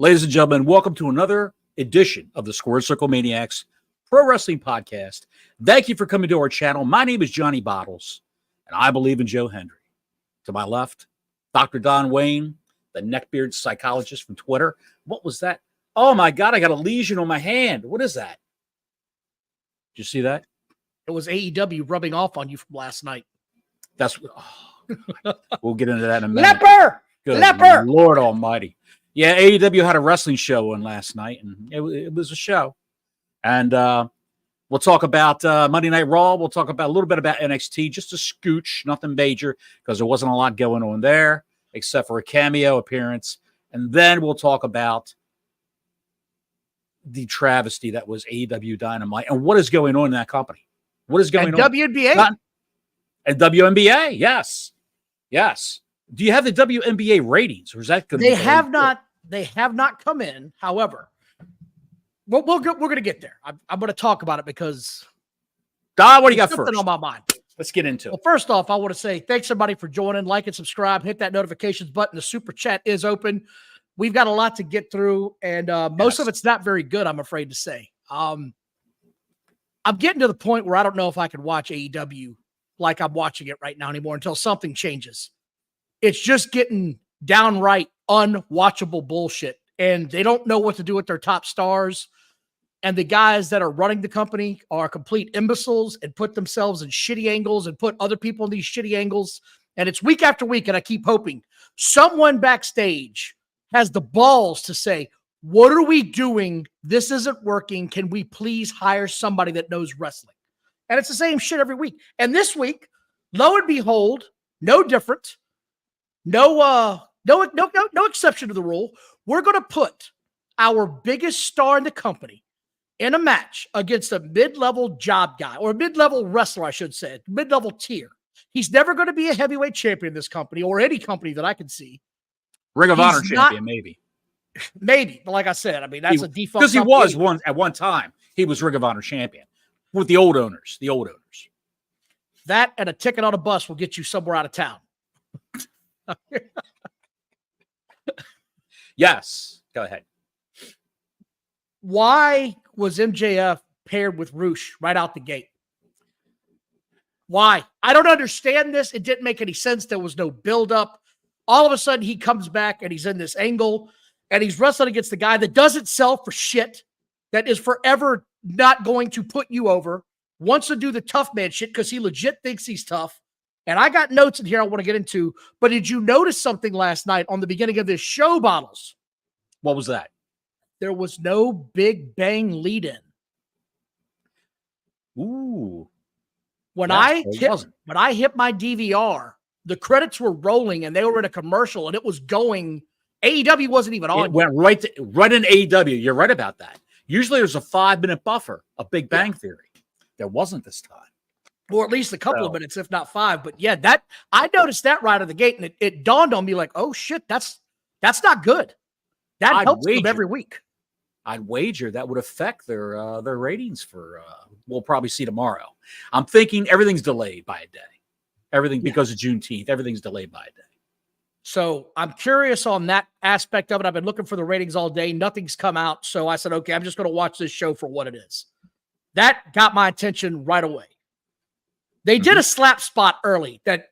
Ladies and gentlemen, welcome to another edition of the Squared Circle Maniacs Pro Wrestling Podcast. Thank you for coming to our channel. My name is Johnny Bottles, and I believe in Joe Hendry. To my left, Dr. Don Wayne, the neckbeard psychologist from Twitter. What was that? Oh, my God, I got a lesion on my hand. What is that? Did you see that? It was AEW rubbing off on you from last night. That's we'll get into that in a minute. Leper! Good Leper! Lord Almighty. Yeah, AEW had a wrestling show on last night, and it was a show. And we'll talk about Monday Night Raw. We'll talk about a little bit about NXT, just a scooch, nothing major, because there wasn't a lot going on there, except for a cameo appearance. And then we'll talk about the travesty that was AEW Dynamite and what is going on in that company. What is going on? WNBA. And WNBA, yes. Yes. Do you have the WNBA ratings, or is that going to They have not come in. However, we're going to get there. I'm going to talk about it because Don, what do you got something first? on my mind. Let's get into it. Well, first off, I want to say thanks everybody for joining. Like and subscribe. Hit that notifications button. The super chat is open. We've got a lot to get through, and most of it's not very good, I'm afraid to say. I'm getting to the point where I don't know if I can watch AEW like I'm watching it right now anymore until something changes. It's just getting downright unwatchable bullshit, and they don't know what to do with their top stars. And the guys that are running the company are complete imbeciles and put themselves in shitty angles and put other people in these shitty angles. And it's week after week, and I keep hoping someone backstage has the balls to say, what are we doing? This isn't working. Can we please hire somebody that knows wrestling? And it's the same shit every week. And this week, lo and behold, no different. No exception to the rule. We're going to put our biggest star in the company in a match against a mid-level job guy, or a mid-level wrestler, I should say, mid-level tier. He's never going to be a heavyweight champion in this company, or any company that I can see. Ring of Honor champion, maybe. Maybe, but like I said, I mean, that's a default. Because he was at one time. He was Ring of Honor champion with the old owners. The old owners. That and a ticket on a bus will get you somewhere out of town. Yes. Go ahead. Why was MJF paired with Roosh right out the gate? Why? I don't understand this. It didn't make any sense. There was no buildup. All of a sudden, he comes back and he's in this angle and he's wrestling against the guy that doesn't sell for shit, that is forever not going to put you over, wants to do the tough man shit because he legit thinks he's tough. And I got notes in here I want to get into, but did you notice something last night on the beginning of this show, Bottles? What was that? There was no big bang lead-in. Ooh. When I hit my DVR, the credits were rolling and they were in a commercial and it was going. AEW wasn't even on. It went right in AEW. You're right about that. Usually there's a 5-minute buffer, a Big Bang Theory. There wasn't this time. Or at least a couple of minutes, if not 5. But yeah, that I noticed that right out of the gate, and it dawned on me like, oh shit, that's not good. That helps them every week. I'd wager that would affect their ratings for we'll probably see tomorrow. I'm thinking everything's delayed by a day. Everything because of Juneteenth, everything's delayed by a day. So I'm curious on that aspect of it. I've been looking for the ratings all day. Nothing's come out. So I said, okay, I'm just going to watch this show for what it is. That got my attention right away. They did a slap spot early that,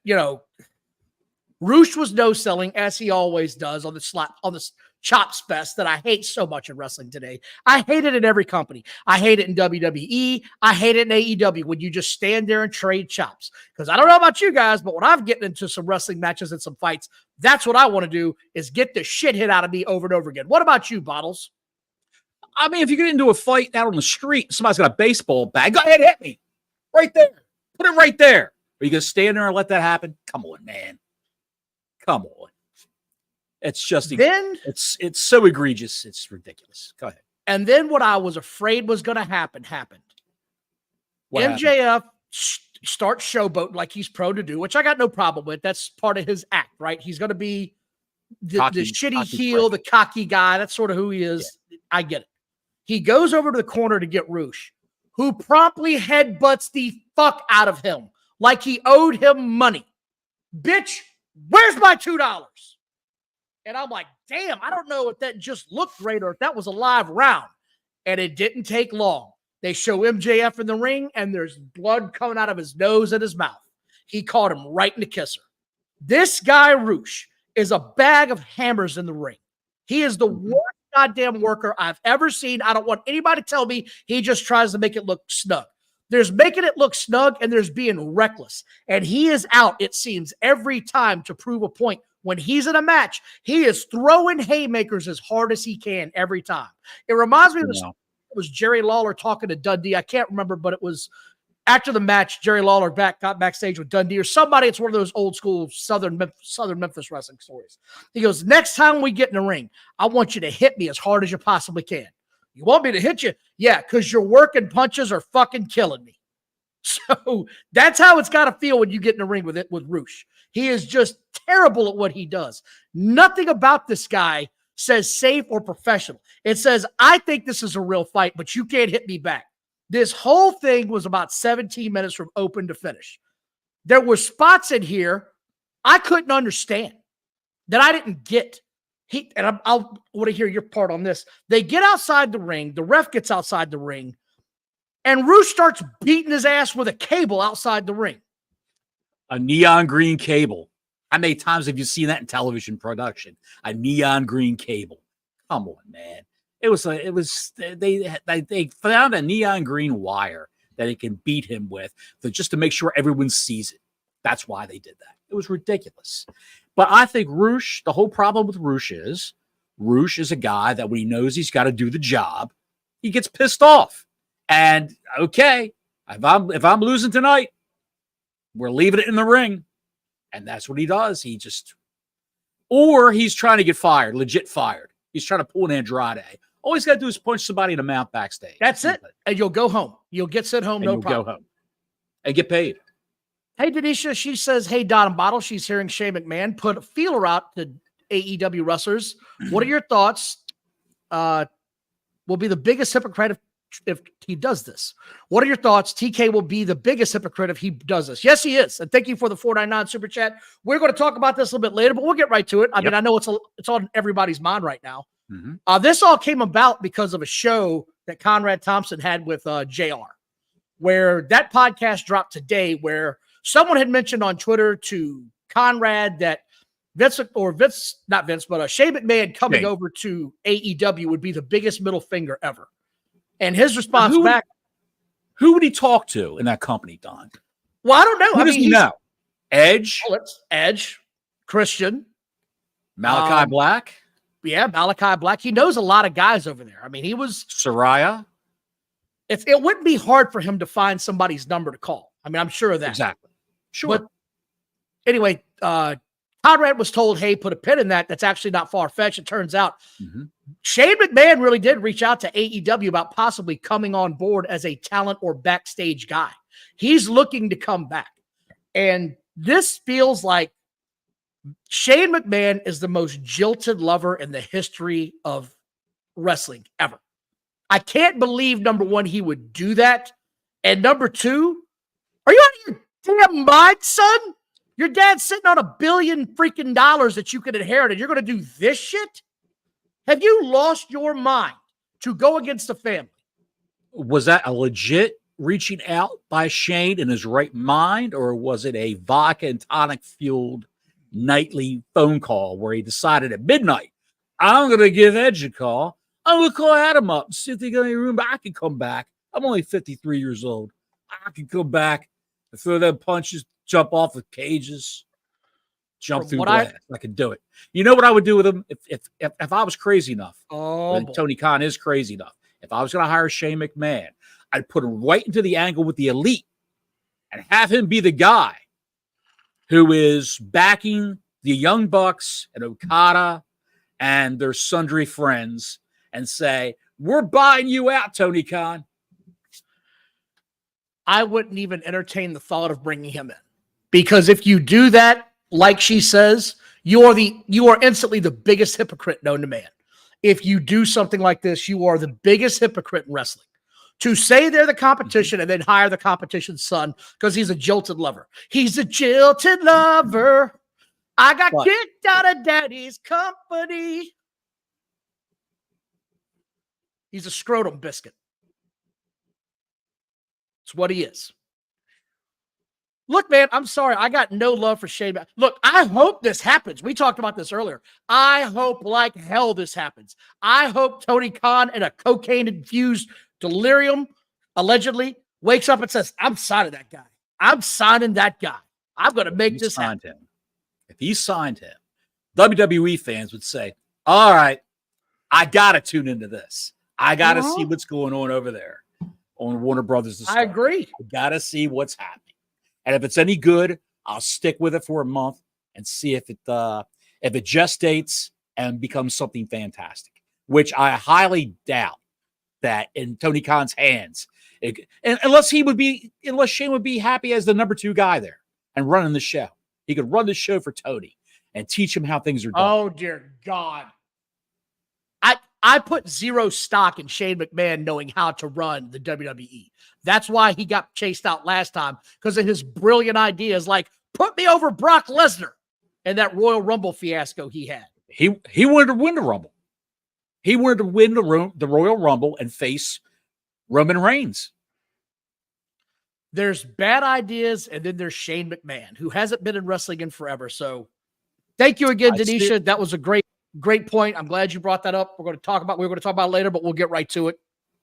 Roosh was no-selling, as he always does on the chops fest that I hate so much in wrestling today. I hate it in every company. I hate it in WWE. I hate it in AEW when you just stand there and trade chops. Because I don't know about you guys, but when I'm getting into some wrestling matches and some fights, that's what I want to do, is get the shit hit out of me over and over again. What about you, Bottles? I mean, if you get into a fight out on the street, somebody's got a baseball bat, go ahead, hit me. Right there. Put it right there. Are you going to stand there and let that happen? Come on, man. Come on. It's just, it's so egregious. It's ridiculous. Go ahead. And then what I was afraid was going to happen happened. MJF starts showboating like he's prone to do, which I got no problem with. That's part of his act, right? He's going to be the shitty heel, the cocky guy. That's sort of who he is. Yeah. I get it. He goes over to the corner to get Roosh, who promptly headbutts the fuck out of him like he owed him money. Bitch, where's my $2? And I'm like, damn, I don't know if that just looked great or if that was a live round. And it didn't take long. They show MJF in the ring, and there's blood coming out of his nose and his mouth. He caught him right in the kisser. This guy, Roosh, is a bag of hammers in the ring. He is the worst goddamn worker I've ever seen. I don't want anybody to tell me he just tries to make it look snug. There's making it look snug, and there's being reckless. And he is out, it seems, every time to prove a point. When he's in a match, he is throwing haymakers as hard as he can every time. It reminds me of it was Jerry Lawler talking to Dundee. I can't remember, but it was after the match, Jerry Lawler got backstage with Dundee or somebody. It's one of those old school Southern Memphis wrestling stories. He goes, next time we get in the ring, I want you to hit me as hard as you possibly can. You want me to hit you? Yeah, because your working punches are fucking killing me. So that's how it's got to feel when you get in the ring with Roosh. He is just terrible at what he does. Nothing about this guy says safe or professional. It says, I think this is a real fight, but you can't hit me back. This whole thing was about 17 minutes from open to finish. There were spots in here I couldn't understand that I didn't get. I want to hear your part on this. They get outside the ring. The ref gets outside the ring. And Roosh starts beating his ass with a cable outside the ring. A neon green cable. How many times have you seen that in television production? A neon green cable. Come on, man. They found a neon green wire that they can beat him with just to make sure everyone sees it. That's why they did that. It was ridiculous. But I think Roosh, the whole problem with Roosh is a guy that when he knows he's got to do the job, he gets pissed off. And okay, if I'm losing tonight, we're leaving it in the ring. And that's what he does. Or he's trying to get fired, legit fired. He's trying to pull an Andrade. All he's got to do is punch somebody in the mouth backstage. That's it. And you'll go home. You'll get sent home, no problem. Go home and get paid. Hey, Denisha, she says, hey, Don and Bottle. She's hearing Shane McMahon put a feeler out to AEW wrestlers. What are your thoughts? Will be the biggest hypocrite if he does this. What are your thoughts? TK will be the biggest hypocrite if he does this. Yes, he is. And thank you for the 499 super chat. We're going to talk about this a little bit later, but we'll get right to it. I mean, I know it's on everybody's mind right now. This all came about because of a show that Conrad Thompson had with JR, where that podcast dropped today, where someone had mentioned on Twitter to Conrad that Shane McMahon coming over to AEW would be the biggest middle finger ever. And his response back. Who would he talk to in that company, Don? Well, I don't know. Who does he know? Edge? Edge, Christian. Malachi Black? Yeah, Malachi Black. He knows a lot of guys over there. I mean, he was. Soraya? It wouldn't be hard for him to find somebody's number to call. I mean, I'm sure of that. Exactly. Sure. But anyway, Conrad was told, hey, put a pin in that. That's actually not far-fetched. It turns out Shane McMahon really did reach out to AEW about possibly coming on board as a talent or backstage guy. He's looking to come back. And this feels like Shane McMahon is the most jilted lover in the history of wrestling ever. I can't believe, number one, he would do that. And number two, are you out of your damn mind, son? Your dad's sitting on $1 billion freaking dollars that you could inherit, and you're going to do this shit? Have you lost your mind to go against the family? Was that a legit reaching out by Shane in his right mind, or was it a vodka and tonic fueled nightly phone call where he decided at midnight, I'm going to give Edge a call. I'm going to call Adam up and see if they got any room, but I can come back. I'm only 53 years old. I can come back and throw them punches, jump off the cages, jump through glass. I could do it. You know what I would do with him if I was crazy enough? Tony Khan is crazy enough. If I was going to hire Shane McMahon, I'd put him right into the angle with the elite and have him be the guy who is backing the Young Bucks and Okada and their sundry friends and say, we're buying you out, Tony Khan. I wouldn't even entertain the thought of bringing him in, because if you do that, like she says, you are instantly the biggest hypocrite known to man. If you do something like this, you are the biggest hypocrite in wrestling. To say they're the competition and then hire the competition's son because he's a jilted lover. He's a jilted lover. I got kicked out of daddy's company. He's a scrotum biscuit. It's what he is. Look, man, I'm sorry. I got no love for Shane. Look, I hope this happens. We talked about this earlier. I hope like hell this happens. I hope Tony Khan in a cocaine-infused delirium, allegedly, wakes up and says, I'm signing that guy. I'm signing that guy. I'm going to make this happen. If he signed him, WWE fans would say, all right, I got to tune into this. I got to see what's going on over there on Warner Brothers. I agree. I got to see what's happening. And if it's any good, I'll stick with it for a month and see if it gestates and becomes something fantastic, which I highly doubt that in Tony Khan's hands. Unless Shane would be happy as the number 2 guy there and running the show. He could run the show for Tony and teach him how things are done. Oh, dear God. I put zero stock in Shane McMahon knowing how to run the WWE. That's why he got chased out last time, because of his brilliant ideas like, put me over Brock Lesnar and that Royal Rumble fiasco he had. He wanted to win the Rumble. He wanted to win the Royal Rumble and face Roman Reigns. There's bad ideas, and then there's Shane McMahon, who hasn't been in wrestling in forever. So thank you again, Denisha. That was a great point. I'm glad you brought that up. We're going to talk about it later, but we'll get right to it.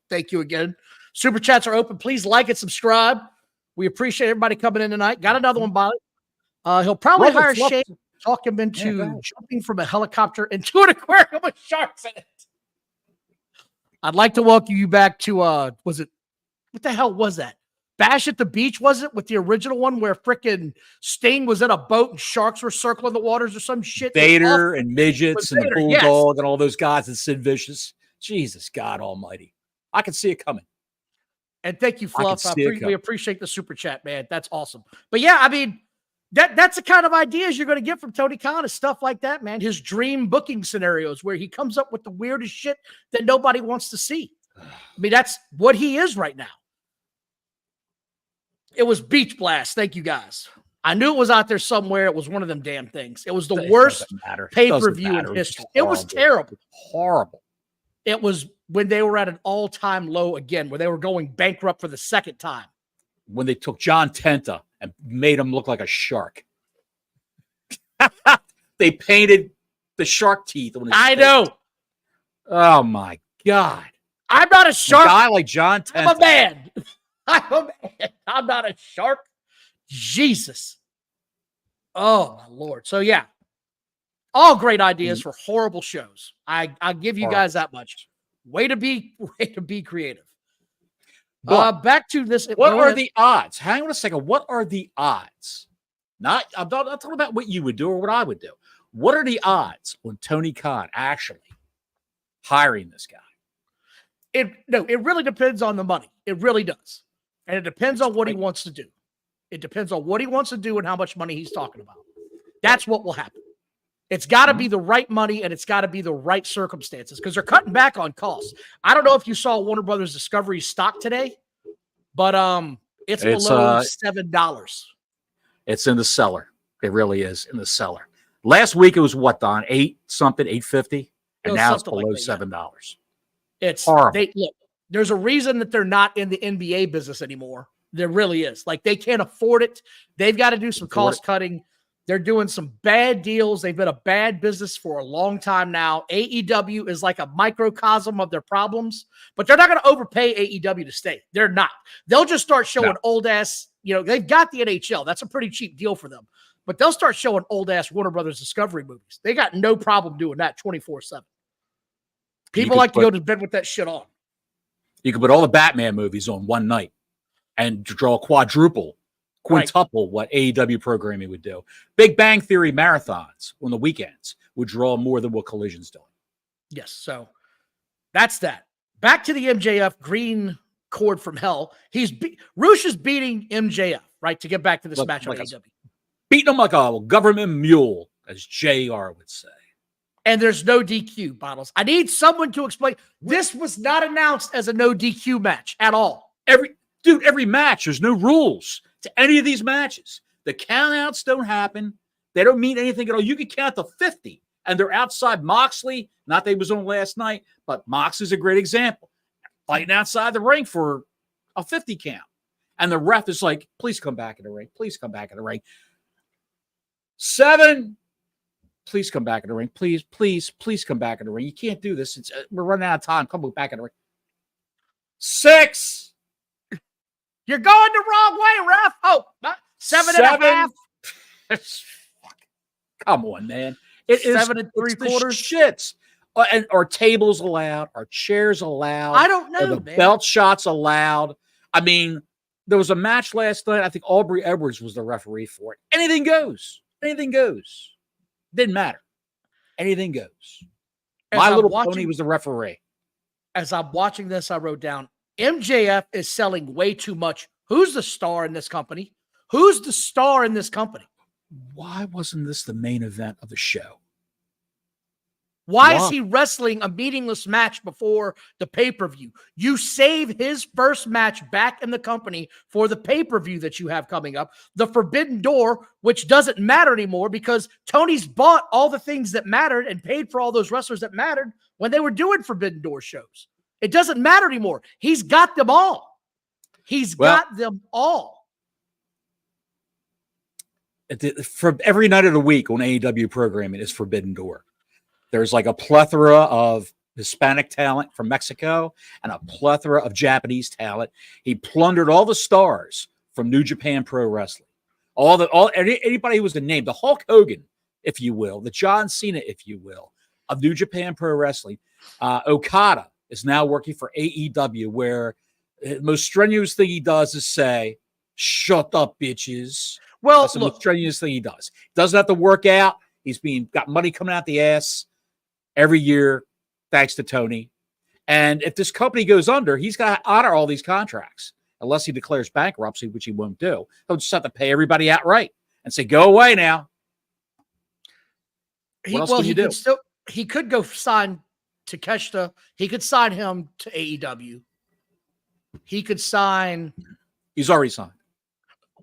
Thank you again. Super chats are open. Please like and subscribe. We appreciate everybody coming in tonight. Got another one, Bolly. He'll probably hire Shane, talk him into jumping from a helicopter into an aquarium with sharks in it. I'd like to welcome you back to, what the hell was that? Bash at the Beach, was it? With the original one where frickin' Sting was in a boat and sharks were circling the waters or some shit? Vader and midgets and the Bulldog and all those guys and Sid Vicious. Jesus God almighty. I can see it coming. And thank you, Fluff. We appreciate the super chat, man. That's awesome. But yeah, I mean, that's the kind of ideas you're going to get from Tony Khan is stuff like that, man. His dream booking scenarios where he comes up with the weirdest shit that nobody wants to see. I mean, that's what he is right now. It was Beach Blast. Thank you, guys. I knew it was out there somewhere. It was one of them damn things. It was the worst pay-per-view in history. It was terrible. Horrible. It was when they were at an all-time low again, where they were going bankrupt for the second time. When they took John Tenta and made him look like a shark. They painted the shark teeth on his face. Know. Oh, my God. I'm not a shark. A guy like John Tenta. I'm a man. I'm not a shark. Jesus. Oh, my Lord. So, yeah. All great ideas for horrible shows. I give you guys that much. Way to be creative. Back to this. What are the odds? Hang on a second. What are the odds? I'm not talking about what you would do or what I would do. What are the odds on Tony Khan actually hiring this guy? It really depends on the money. It really does. And it depends on what he wants to do. It depends on what he wants to do and how much money he's talking about. That's what will happen. It's got to be the right money and it's got to be the right circumstances because they're cutting back on costs. I don't know if you saw Warner Brothers Discovery stock today, but it's below $7. It's in the cellar. It really is in the cellar. Last week it was what, Don? $8.50, and now it's below $7. It's horrible. Look, there's a reason that they're not in the NBA business anymore. There really is. Like they can't afford it. They've got to do some cost cutting. They're doing some bad deals. They've been a bad business for a long time now. AEW is like a microcosm of their problems, but they're not going to overpay AEW to stay. They're not. They'll just start showing old ass, they've got the NHL. That's a pretty cheap deal for them, but they'll start showing old ass Warner Brothers Discovery movies. They got no problem doing that 24/7. People like to go to bed with that shit on. You could put all the Batman movies on one night and draw a quintuple what AEW programming would do. Big Bang Theory marathons on the weekends would draw more than what Collision's doing. Yes, so that's that. Back to the MJF green cord from hell. Roosh is beating MJF, right, to get back to this match on AEW. Beating him like a government mule, as JR would say. And there's no DQ, Bottles. I need someone to explain. This was not announced as a no DQ match at all. Every match, there's no rules to any of these matches. The countouts don't happen. They don't mean anything at all. You can count to 50, and they're outside Moxley. Not that he was on last night, but Moxley's a great example. fighting outside the ring for a 50 count. And the ref is like, please come back in the ring. Please come back in the ring. 7, please come back in the ring. Please, please, please come back in the ring. You can't do this. We're running out of time. Come back in the ring. 6. You're going the wrong way, ref. Oh, 7.5. Come on, man. It is 7 3/4 shits. And are tables allowed? Are chairs allowed? I don't know, are the man. Belt shots allowed? I mean, there was a match last night. I think Aubrey Edwards was the referee for it. Anything goes. Anything goes. Didn't matter. Anything goes. My Little Pony was the referee. As I'm watching this, I wrote down, MJF is selling way too much. Who's the star in this company? Who's the star in this company? Why wasn't this the main event of the show? Why is he wrestling a meaningless match before the pay-per-view? You save his first match back in the company for the pay-per-view that you have coming up, the Forbidden Door, which doesn't matter anymore because Tony's bought all the things that mattered and paid for all those wrestlers that mattered when they were doing Forbidden Door shows. It doesn't matter anymore. He's got them all. He's got them all. For every night of the week on AEW programming is Forbidden Door. There's like a plethora of Hispanic talent from Mexico and a plethora of Japanese talent. He plundered all the stars from New Japan Pro Wrestling. Anybody who was the name, the Hulk Hogan, if you will, the John Cena, if you will, of New Japan Pro Wrestling. Okada is now working for AEW, where the most strenuous thing he does is say, "Shut up, bitches." Well, that's the most strenuous thing he does. Doesn't have to work out. He's got money coming out the ass every year, thanks to Tony. And if this company goes under, he's got to honor all these contracts, unless he declares bankruptcy, which he won't do. He'll just have to pay everybody outright and say, "Go away now." What else can you do? He could go sign Takeshita. He could sign him to AEW. He could sign. He's already signed.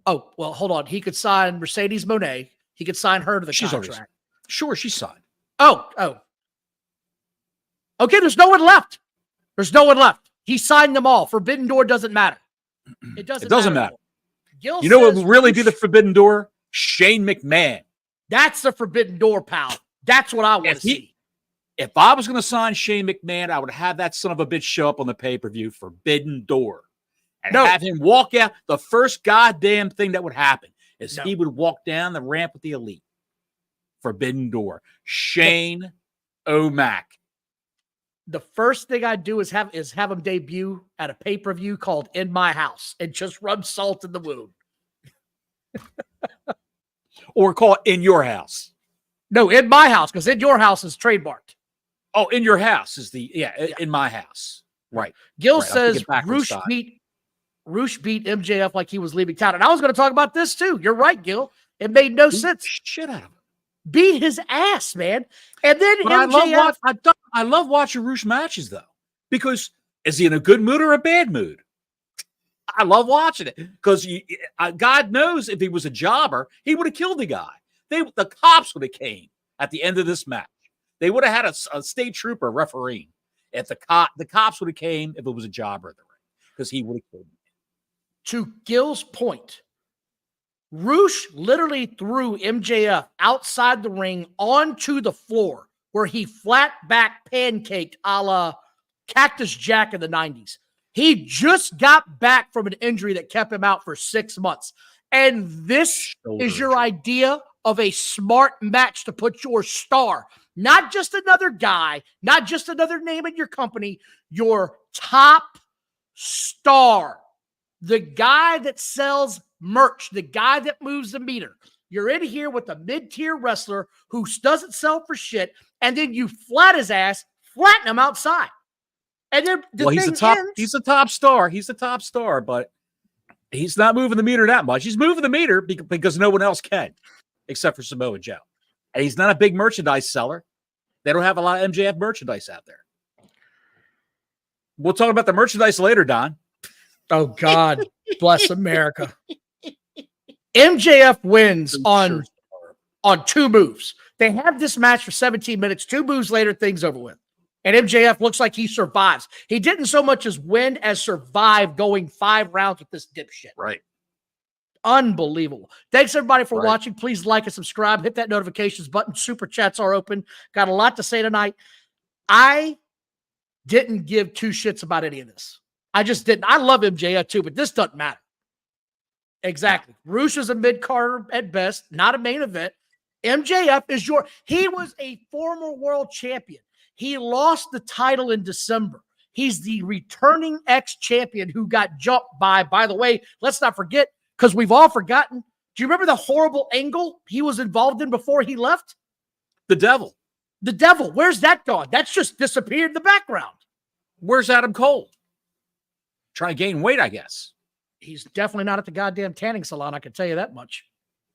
Oh, well, hold on. He could sign Mercedes Moné. He could sign her to the contract. Sure, she's signed. Oh. Okay, there's no one left. There's no one left. He signed them all. Forbidden Door doesn't matter. It doesn't matter. You know what would really be the Forbidden Door? Shane McMahon. That's the Forbidden Door, pal. That's what I want to see. If I was going to sign Shane McMahon, I would have that son of a bitch show up on the pay-per-view, Forbidden Door. And have him walk out. The first goddamn thing that would happen is he would walk down the ramp with the Elite. Forbidden Door. Shane O'Mac. The first thing I'd do is have him debut at a pay-per-view called In My House and just rub salt in the wound. Or call it In Your House. No, In My House, because In Your House is trademarked. Oh, In Your House is In My House. Right. Gil says Roosh beat MJF like he was leaving town. And I was going to talk about this too. You're right, Gil. It made no sense. Shit out of him. Beat his ass, man. And then MJF. I love watching Roosh matches, though, because is he in a good mood or a bad mood? I love watching it because God knows if he was a jobber, he would have killed the guy. The cops would have came at the end of this match. They would have had a state trooper refereeing. If the cops would have came if it was a jobber in the ring, because he would have killed him. To Gil's point, Roosh literally threw MJF outside the ring onto the floor where he flat back pancaked a la Cactus Jack in the 90s. He just got back from an injury that kept him out for 6 months. And this is your idea of a smart match to put your star, not just another guy, not just another name in your company, your top star, the guy that sells merch, the guy that moves the meter. You're in here with a mid-tier wrestler who doesn't sell for shit, and then you flatten him outside. And then he's the top star. He's the top star, but he's not moving the meter that much. He's moving the meter because no one else can, except for Samoa Joe. And he's not a big merchandise seller. They don't have a lot of MJF merchandise out there. We'll talk about the merchandise later, Don. Oh, God bless America. MJF wins on 2 moves. They have this match for 17 minutes. 2 moves later, things over with. And MJF looks like he survives. He didn't so much as win as survive going 5 rounds with this dipshit. Right. Unbelievable. Thanks, everybody, for watching. Please like and subscribe. Hit that notifications button. Super chats are open. Got a lot to say tonight. I didn't give 2 shits about any of this. I just didn't. I love MJF too, but this doesn't matter. Exactly. Roosh is a mid-carder at best, not a main event. MJF is he was a former world champion. He lost the title in December. He's the returning ex-champion who got jumped by the way, let's not forget, because we've all forgotten. Do you remember the horrible angle he was involved in before he left? The Devil. The Devil. Where's that gone? That's just disappeared in the background. Where's Adam Cole? Trying to gain weight, I guess. He's definitely not at the goddamn tanning salon, I can tell you that much.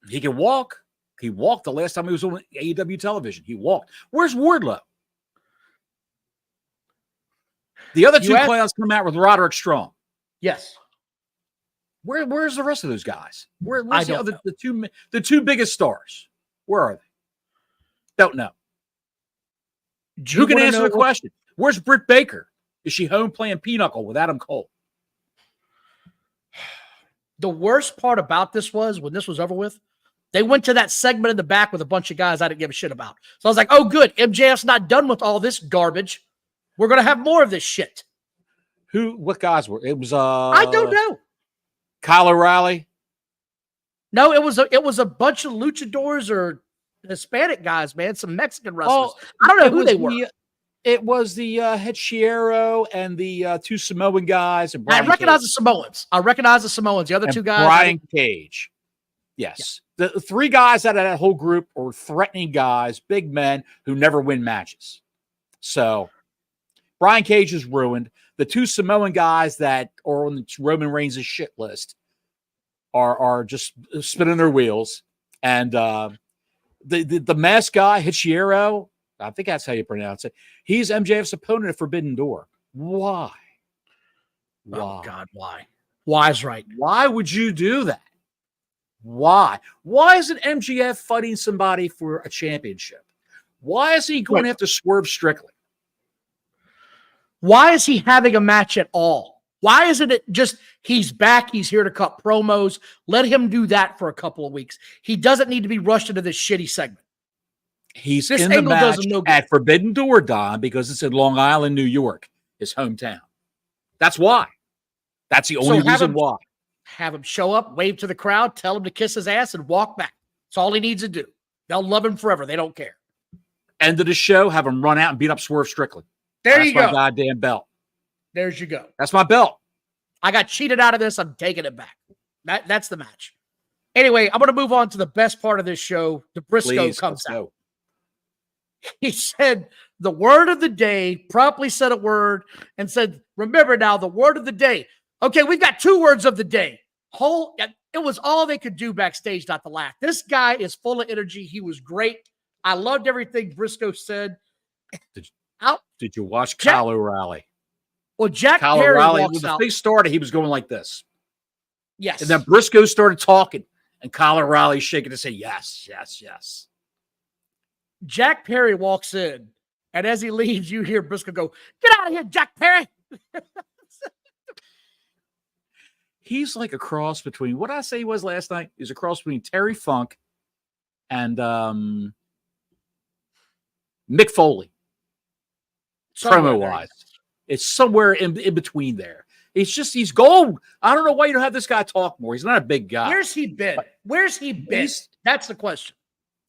He can walk. He walked the last time he was on AEW television. He walked. Where's Wardlow? The other 2 clowns come out with Roderick Strong. Yes. Where's the rest of those guys? Where's the two biggest stars? Where are they? Don't know. Who can answer the question? Where's Britt Baker? Is she home playing pinochle with Adam Cole? The worst part about this was when this was over with, they went to that segment in the back with a bunch of guys I didn't give a shit about. So I was like, oh, good. MJF's not done with all this garbage. We're going to have more of this shit. What guys were? It was, I don't know. Kyle O'Reilly? No, it was a bunch of luchadors or Hispanic guys, man. Some Mexican wrestlers. I don't know who they were. It was the Hechicero and the 2 Samoan guys. And I recognize the Samoans. The other 2 guys. Brian Cage. Yes. Yeah. The 3 guys out of that whole group are threatening guys, big men who never win matches. So Brian Cage is ruined. The 2 Samoan guys that are on Roman Reigns' shit list are just spinning their wheels. And the masked guy, Hechicero, I think that's how you pronounce it. He's MJF's opponent at Forbidden Door. Why? Oh, God, why? Why's right. Why would you do that? Why? Why isn't MJF fighting somebody for a championship? Why is he going to have to swerve Strickland? Why is he having a match at all? Why isn't it just he's back, he's here to cut promos? Let him do that for a couple of weeks. He doesn't need to be rushed into this shitty segment. He's in the match at Forbidden Door, Don, because it's in Long Island, New York, his hometown. That's why. That's the only reason why. Have him show up, wave to the crowd, tell him to kiss his ass, and walk back. That's all he needs to do. They'll love him forever. They don't care. End of the show, have him run out and beat up Swerve Strickland. There you go. That's my goddamn belt. There's you go. That's my belt. I got cheated out of this. I'm taking it back. That's the match. Anyway, I'm going to move on to the best part of this show. The Briscoe comes out. He said the word of the day, promptly said a word, and said, remember now, the word of the day. Okay, we've got 2 words of the day. It was all they could do backstage not to laugh. This guy is full of energy. He was great. I loved everything Briscoe said. Did you watch Kyle O'Reilly? Well, Kyle O'Reilly, when the thing started, he was going like this. Yes. And then Briscoe started talking, and Kyle O'Reilly shaking his head, yes, yes, yes. Jack Perry walks in, and as he leaves, you hear Briscoe go, get out of here, Jack Perry. He's like a cross between, what did I say he was last night? He's a cross between Terry Funk and Mick Foley. Promo-wise. It's somewhere in between there. He's gold. I don't know why you don't have this guy talk more. He's not a big guy. Where's he been? That's the question.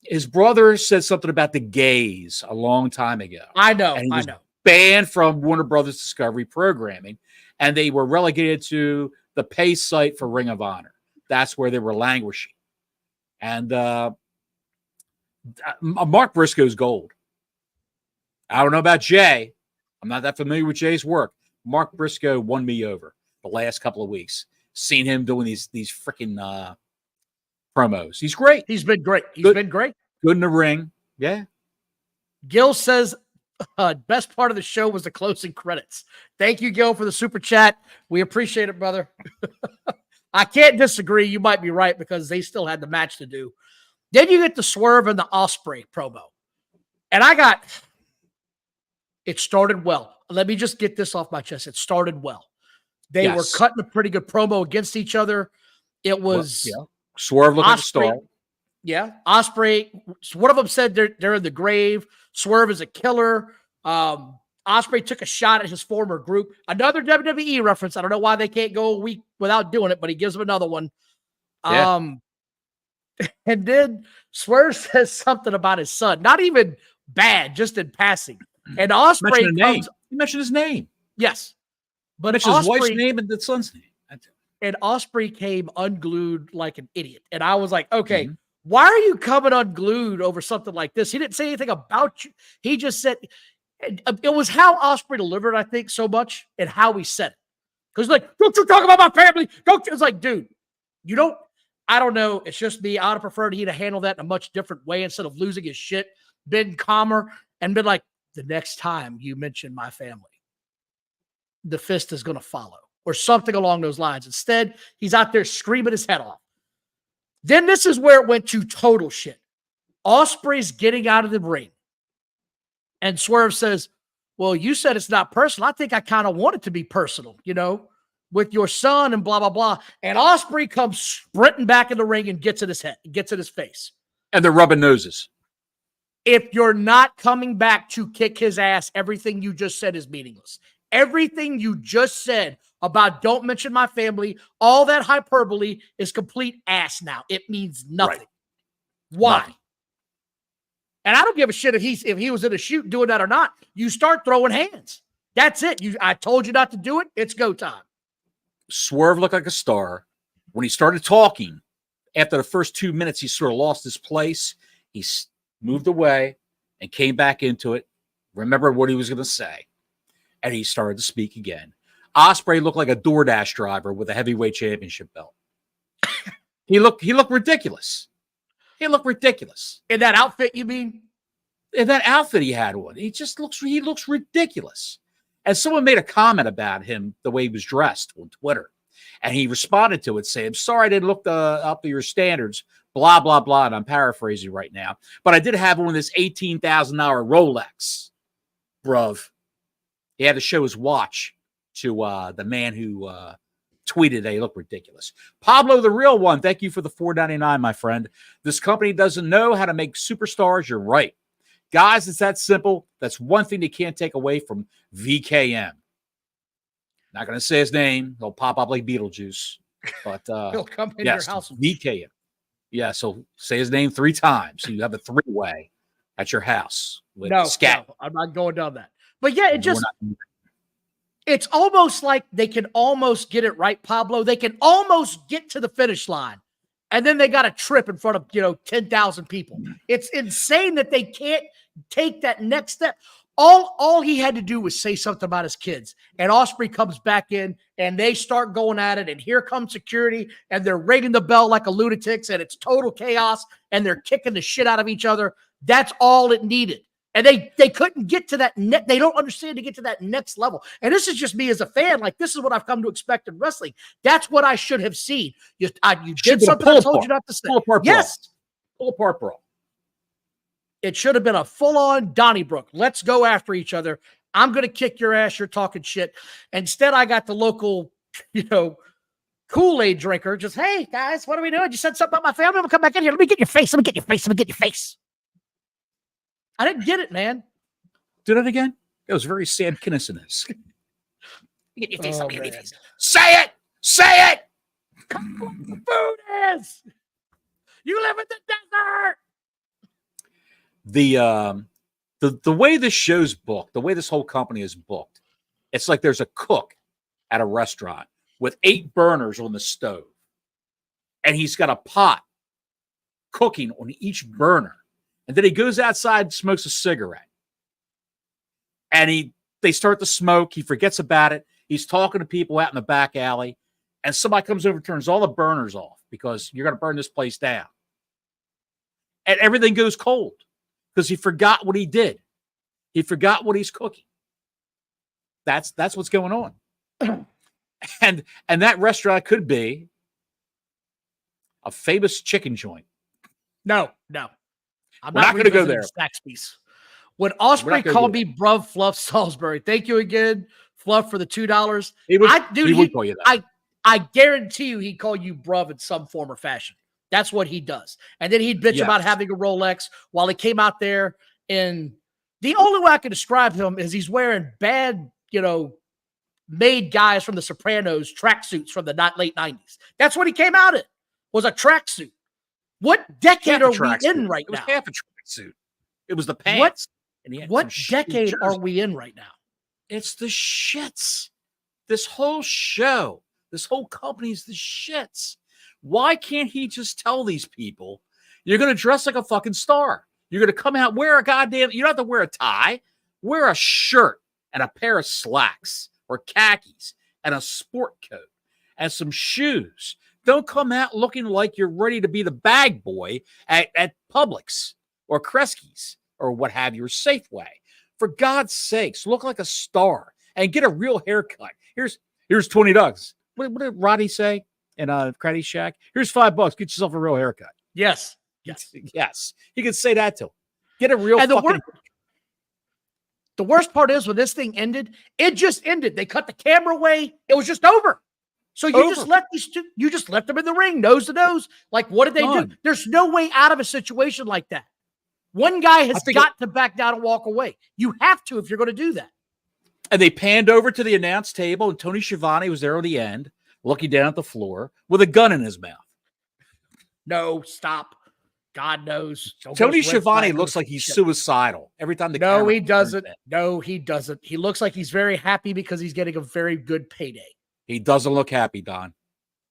His brother said something about the gays a long time ago. I know. And he was banned from Warner Brothers Discovery programming, and they were relegated to the pay site for Ring of Honor. That's where they were languishing. And Mark Briscoe's gold. I don't know about Jay. I'm not that familiar with Jay's work. Mark Briscoe won me over the last couple of weeks. Seen him doing these freaking promos. He's great. He's been great. He's been great. Good in the ring. Yeah. Gil says, best part of the show was the closing credits. Thank you, Gil, for the super chat. We appreciate it, brother. I can't disagree. You might be right because they still had the match to do. Then you get the Swerve and the Osprey promo. And It started well. Let me just get this off my chest. It started well. They were cutting a pretty good promo against each other. It was Swerve looked like a star. Yeah. Ospreay, one of them said they're in the grave. Swerve is a killer. Ospreay took a shot at his former group. Another WWE reference. I don't know why they can't go a week without doing it, but he gives him another one. Yeah. And then Swerve says something about his son. Not even bad, just in passing. And Ospreay comes. He mentioned his name. Yes. But mentioned his wife's name and the son's name. And Ospreay came unglued like an idiot. And I was like, okay, why are you coming unglued over something like this? He didn't say anything about you. He just said it was how Ospreay delivered, I think, so much and how he said it. Because like, don't you talk about my family. It's like, dude, you don't. I don't know. It's just me. I would have preferred he to handle that in a much different way instead of losing his shit, been calmer, and been like, the next time you mention my family, the fist is going to follow, or something along those lines. Instead, he's out there screaming his head off. Then this is where it went to total shit. Ospreay's getting out of the ring. And Swerve says, well, you said it's not personal. I think I kind of want it to be personal, with your son and blah, blah, blah. And Ospreay comes sprinting back in the ring and gets in his head, gets in his face. And they're rubbing noses. If you're not coming back to kick his ass, everything you just said is meaningless. Everything you just said about don't mention my family, all that hyperbole is complete ass now. It means nothing. Right. Why? Nothing. And I don't give a shit if he was in a shoot doing that or not. You start throwing hands. That's it. I told you not to do it. It's go time. Swerve looked like a star. When he started talking, after the first 2 minutes, he sort of lost his place. He moved away and came back into it, remembered what he was going to say, and he started to speak again. Ospreay looked like a DoorDash driver with a heavyweight championship belt. He looked ridiculous. He looked ridiculous. In that outfit, you mean? In that outfit he had on. He looks ridiculous. And someone made a comment about him, the way he was dressed, on Twitter. And he responded to it saying, sorry I didn't look up to your standards, blah, blah, blah. And I'm paraphrasing right now. But I did have on this $18,000 Rolex. Bruv. He had to show his watch to the man who tweeted that he looked ridiculous. Pablo, the real one, thank you for the $4.99, my friend. This company doesn't know how to make superstars. You're right. Guys, it's that simple. That's one thing they can't take away from VKM. Not going to say his name. He'll pop up like Beetlejuice. But he'll come in your house. VKM. Yeah, so say his name 3 times. So you have a 3-way at your house. With Scat. No, I'm not going down that. But yeah, it's almost like they can almost get it right, Pablo. They can almost get to the finish line. And then they got a trip in front of, 10,000 people. It's insane that they can't take that next step. All he had to do was say something about his kids. And Ospreay comes back in and they start going at it. And here comes security and they're ringing the bell like a lunatics and it's total chaos and they're kicking the shit out of each other. That's all it needed. And they couldn't get to that they don't understand to get to that next level. And this is just me as a fan. Like, this is what I've come to expect in wrestling. That's what I should have seen. You did something I told you not to say. Yes. Pull apart brawl. It should have been a full-on Donnybrook. Let's go after each other. I'm going to kick your ass. You're talking shit. Instead, I got the local, Kool-Aid drinker. Just, hey, guys, what are we doing? You said something about my family. I'm going to come back in here. Let me get your face. Let me get your face. Let me get your face. I didn't get it, man. Do that again? It was very Sam Kinison-esque. Get your face. Let me get your face. Say it! Say it! Come on, the food is. You live in the desert. The way this show's booked, the way this whole company is booked, it's like there's a cook at a restaurant with 8 burners on the stove. And he's got a pot cooking on each burner. And then he goes outside and smokes a cigarette. And they start to smoke. He forgets about it. He's talking to people out in the back alley. And somebody comes over and turns all the burners off because you're going to burn this place down. And everything goes cold because he forgot what he did. He forgot what he's cooking. That's what's going on. And that restaurant could be a famous chicken joint. No. We're not going to go there. Zaxby's. When Osprey called me bruv Fluff Salisbury, thank you again, Fluff, for the $2. He would call you that. I guarantee you he'd call you bruv in some form or fashion. That's what he does. And then he'd bitch about having a Rolex while he came out there. And the only way I can describe him is he's wearing bad, made guys from The Sopranos tracksuits from the late 90s. That's what he came out in, was a tracksuit. What decade are we in right now? It was half a tracksuit. It was the pants. What decade are we in right now? It's the shits. This whole show, this whole company's the shits. Why can't he just tell these people, you're going to dress like a fucking star? You're going to come out, wear a goddamn, you don't have to wear a tie. Wear a shirt and a pair of slacks or khakis and a sport coat and some shoes. Don't come out looking like you're ready to be the bag boy at Publix or Kresge's or what have you, or Safeway. For God's sakes, look like a star and get a real haircut. Here's $20. What did Roddy say in Craddy Shack? Here's $5. Get yourself a real haircut. Yes. He could say that to him. Get a real fucking. The worst part is when this thing ended, it just ended. They cut the camera away. It was just over. So you just let these two, you just left them in the ring, nose to nose. Like, what did they do? There's no way out of a situation like that. One guy has got to back down and walk away. You have to if you're going to do that. And they panned over to the announce table, and Tony Schiavone was there at the end, looking down at the floor with a gun in his mouth. No, stop. God knows. Tony Schiavone looks like he's suicidal every time the camera. No, he doesn't. No, he doesn't. He looks like he's very happy because he's getting a very good payday. He doesn't look happy, Don.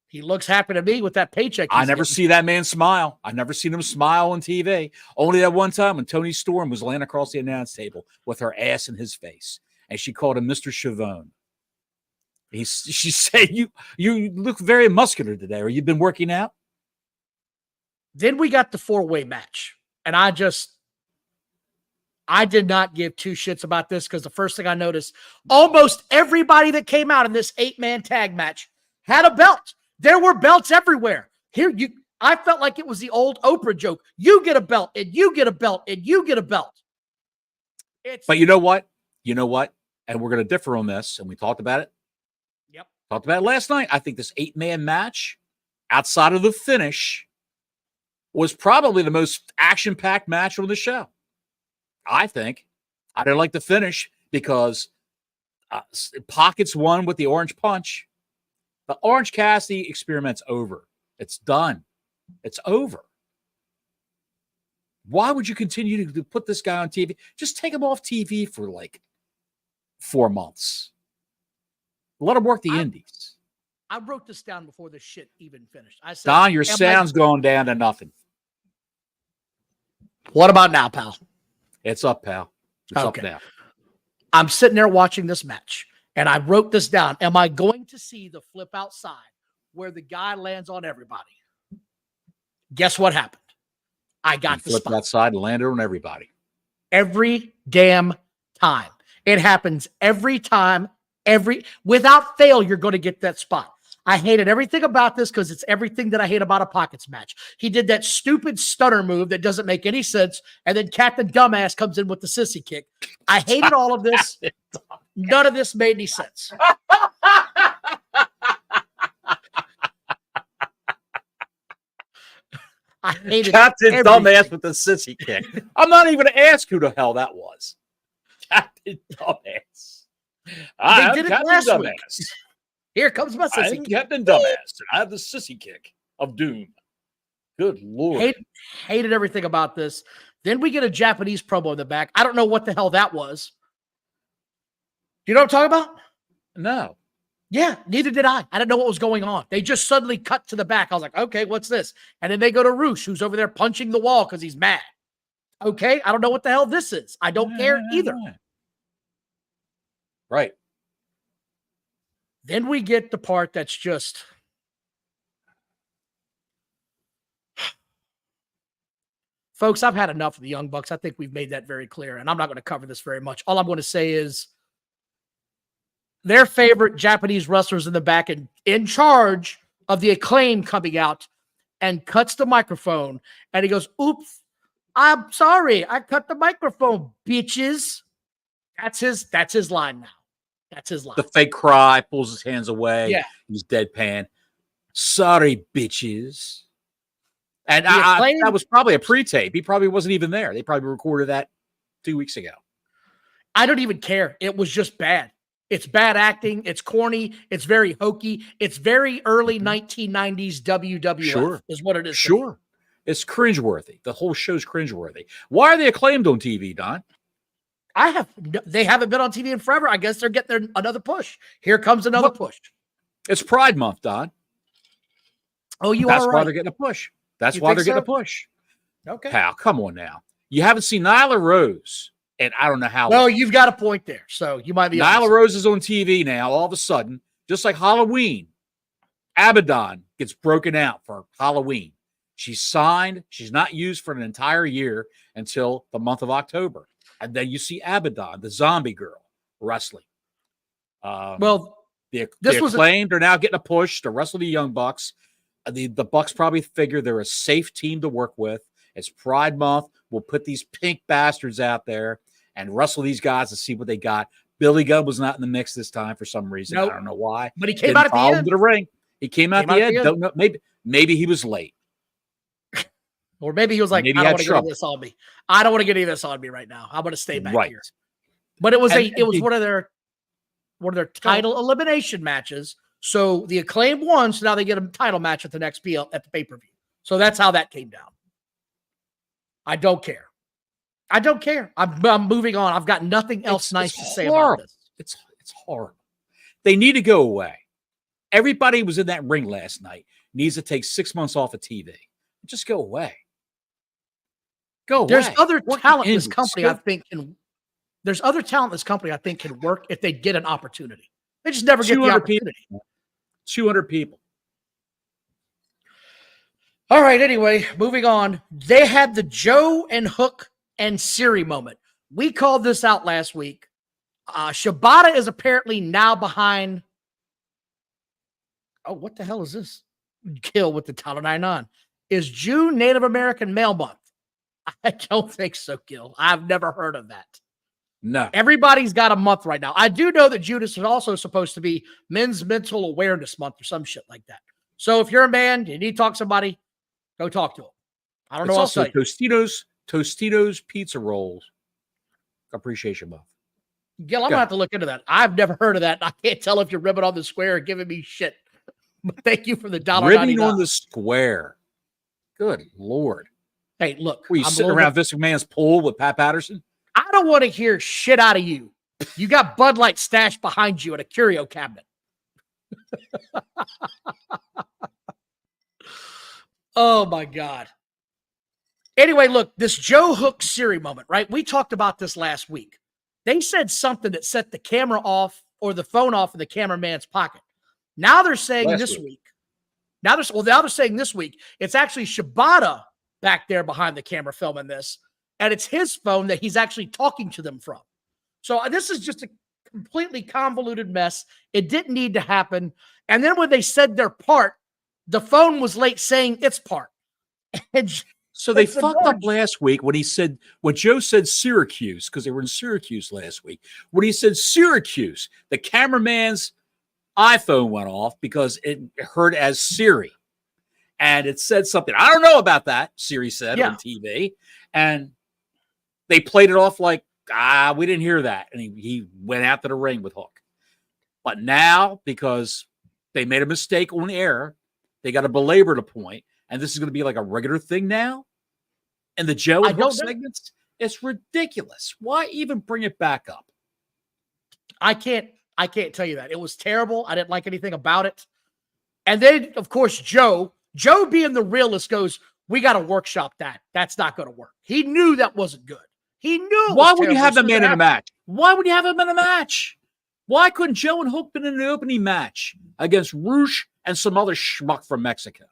He looks happy to me with that paycheck. I never see that man smile. I've never seen him smile on TV. Only that one time when Toni Storm was laying across the announce table with her ass in his face, and she called him Mr. Schiavone. She said, "You look very muscular today, or you've been working out." Then we got the 4-way match, and I did not give two shits about this because the first thing I noticed, almost everybody that came out in this 8-man tag match had a belt. There were belts everywhere. I felt like it was the old Oprah joke. You get a belt, and you get a belt, and you get a belt. But you know what? And we're going to differ on this, and we talked about it. Yep. Talked about it last night. I think this 8-man match, outside of the finish, was probably the most action-packed match on the show. I think. I didn't like the finish because Pockets won with the orange punch. The Orange Cassidy experiment's over. It's done. It's over. Why would you continue to put this guy on TV? Just take him off TV for like 4 months. Let him work the indies. I wrote this down before this shit even finished. I said, Don, your sound's going down to nothing. What about now, pal? It's up, pal. It's up now. I'm sitting there watching this match, and I wrote this down. Am I going to see the flip outside where the guy lands on everybody? Guess what happened? I got the flipped outside and landed on everybody. Every damn time. It happens every time. Without fail, you're going to get that spot. I hated everything about this because it's everything that I hate about a Pockets match. He did that stupid stunner move that doesn't make any sense, and then Captain Dumbass comes in with the sissy kick. I hated all of this. None of this made any sense. I hated Captain Dumbass with the sissy kick. I'm not even going to ask who the hell that was. Captain Dumbass. They did it last week. Here comes my sissy kick. Captain Dumbass, and I have the sissy kick of doom. Good Lord. Hated everything about this. Then we get a Japanese promo in the back. I don't know what the hell that was. Do you know what I'm talking about? No. Yeah, neither did I. I didn't know what was going on. They just suddenly cut to the back. I was like, okay, what's this? And then they go to Roosh, who's over there punching the wall because he's mad. Okay, I don't know what the hell this is. I don't care either. Right. Then we get the part that's just... Folks, I've had enough of the Young Bucks. I think we've made that very clear, and I'm not going to cover this very much. All I'm going to say is their favorite Japanese wrestlers in the back and in charge of the Acclaim coming out and cuts the microphone, and he goes, oops, I'm sorry, I cut the microphone, bitches. That's his line now. That's his line. The fake cry, pulls his hands away. Yeah. He's deadpan. Sorry, bitches. And that was probably a pre-tape. He probably wasn't even there. They probably recorded that 2 weeks ago. I don't even care. It was just bad. It's bad acting. It's corny. It's very hokey. It's very early 1990s WWF is what it is. Sure. It's cringeworthy. The whole show's cringeworthy. Why are they acclaimed on TV, Don? They haven't been on TV in forever. I guess they're getting another push. Here comes another push. It's Pride Month, Don. Oh, That's why they're getting a push. That's why they're getting a push. Okay. Pal, come on now. You haven't seen Nyla Rose, and I don't know how. No, you've got a point there. So you might be. Nyla Rose is on TV now. All of a sudden, just like Halloween, Abaddon gets broken out for Halloween. She's signed. She's not used for an entire year until the month of October. And then you see Abaddon, the zombie girl, wrestling. The Acclaimed are now getting a push to wrestle the Young Bucks. The Bucks probably figure they're a safe team to work with. It's Pride Month. We'll put these pink bastards out there and wrestle these guys to see what they got. Billy Gunn was not in the mix this time for some reason. Nope. I don't know why. But he came out at the end. To the ring. He came out at the end. Don't know. Maybe he was late. Or maybe he was like, maybe I don't want to get this on me. I don't want to get any of this on me right now. I'm going to stay back here. But it was one of their title elimination matches. So the Acclaimed won, so now they get a title match at the next at the pay-per-view. So that's how that came down. I don't care. I don't care. I'm moving on. I've got nothing else nice to say about this. It's horrible. They need to go away. Everybody who was in that ring last night needs to take 6 months off of TV. Just go away. Go away. There's other talent in this company I think can work if they get an opportunity. They just never get the opportunity. 200 people. All right, anyway, moving on. They had the Joe and Hook and Siri moment. We called this out last week. Shibata is apparently now behind. Oh, what the hell is this? Kill with the Title 9 on. Is June Native American Male Month? I don't think so, Gil. I've never heard of that. No. Everybody's got a month right now. I do know that June is also supposed to be Men's Mental Awareness Month or some shit like that. So if you're a man, you need to talk to somebody, go talk to them. I don't know. Also Tostitos Pizza Rolls Appreciation Month. Gil, I'm going to have to look into that. I've never heard of that. I can't tell if you're ribbing on the square or giving me shit. But thank you for the $1.99. Ribbing on the square. Good Lord. Hey, look. Were you sitting around Vince McMahon's pool with Pat Patterson? I don't want to hear shit out of you. You got Bud Light stashed behind you in a curio cabinet. Oh, my God. Anyway, look, this Joe Hook Siri moment, right? We talked about this last week. They said something that set the camera off or the phone off in the cameraman's pocket. Now they're saying this week. Now they're saying this week, it's actually Shibata back there behind the camera filming this, and it's his phone that he's actually talking to them from. So this is just a completely convoluted mess. It didn't need to happen. And then when they said their part, the phone was late saying its part. And so they fucked up last week when Joe said Syracuse, because they were in Syracuse last week. When he said Syracuse, the cameraman's iPhone went off because it heard as Siri. And it said something. I don't know about that, Siri said on TV. And they played it off like, we didn't hear that. And he went out to the ring with Hook. But now, because they made a mistake on air, they got to belabor the point. And this is going to be like a regular thing now. And the Joe and Hook segments, it's ridiculous. Why even bring it back up? I can't tell you that. It was terrible. I didn't like anything about it. And then, of course, Joe being the realist goes, we got to workshop that. That's not going to work. He knew that wasn't good. He knew. Why would you have the man in a match? Why would you have him in a match? Why couldn't Joe and Hook been in an opening match against Roosh and some other schmuck from Mexico?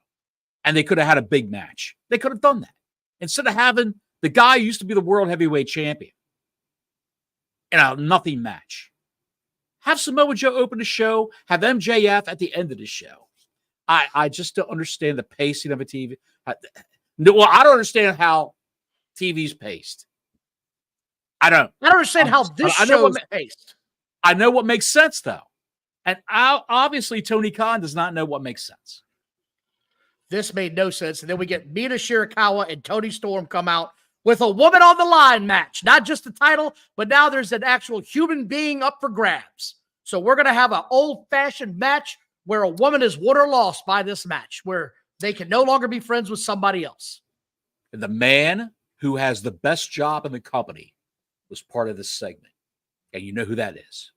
And they could have had a big match. They could have done that. Instead of having the guy who used to be the world heavyweight champion in a nothing match. Have Samoa Joe open the show. Have MJF at the end of the show. I just don't understand the pacing of a TV. Well, I don't understand how TV's paced. I don't understand how this show is paced. I know what makes sense, though. And obviously, Tony Khan does not know what makes sense. This made no sense. And then we get Mina Shirakawa and Toni Storm come out with a woman on the line match. Not just the title, but now there's an actual human being up for grabs. So we're going to have an old-fashioned match where a woman is won or lost by this match, where they can no longer be friends with somebody else. And the man who has the best job in the company was part of this segment. And you know who that is.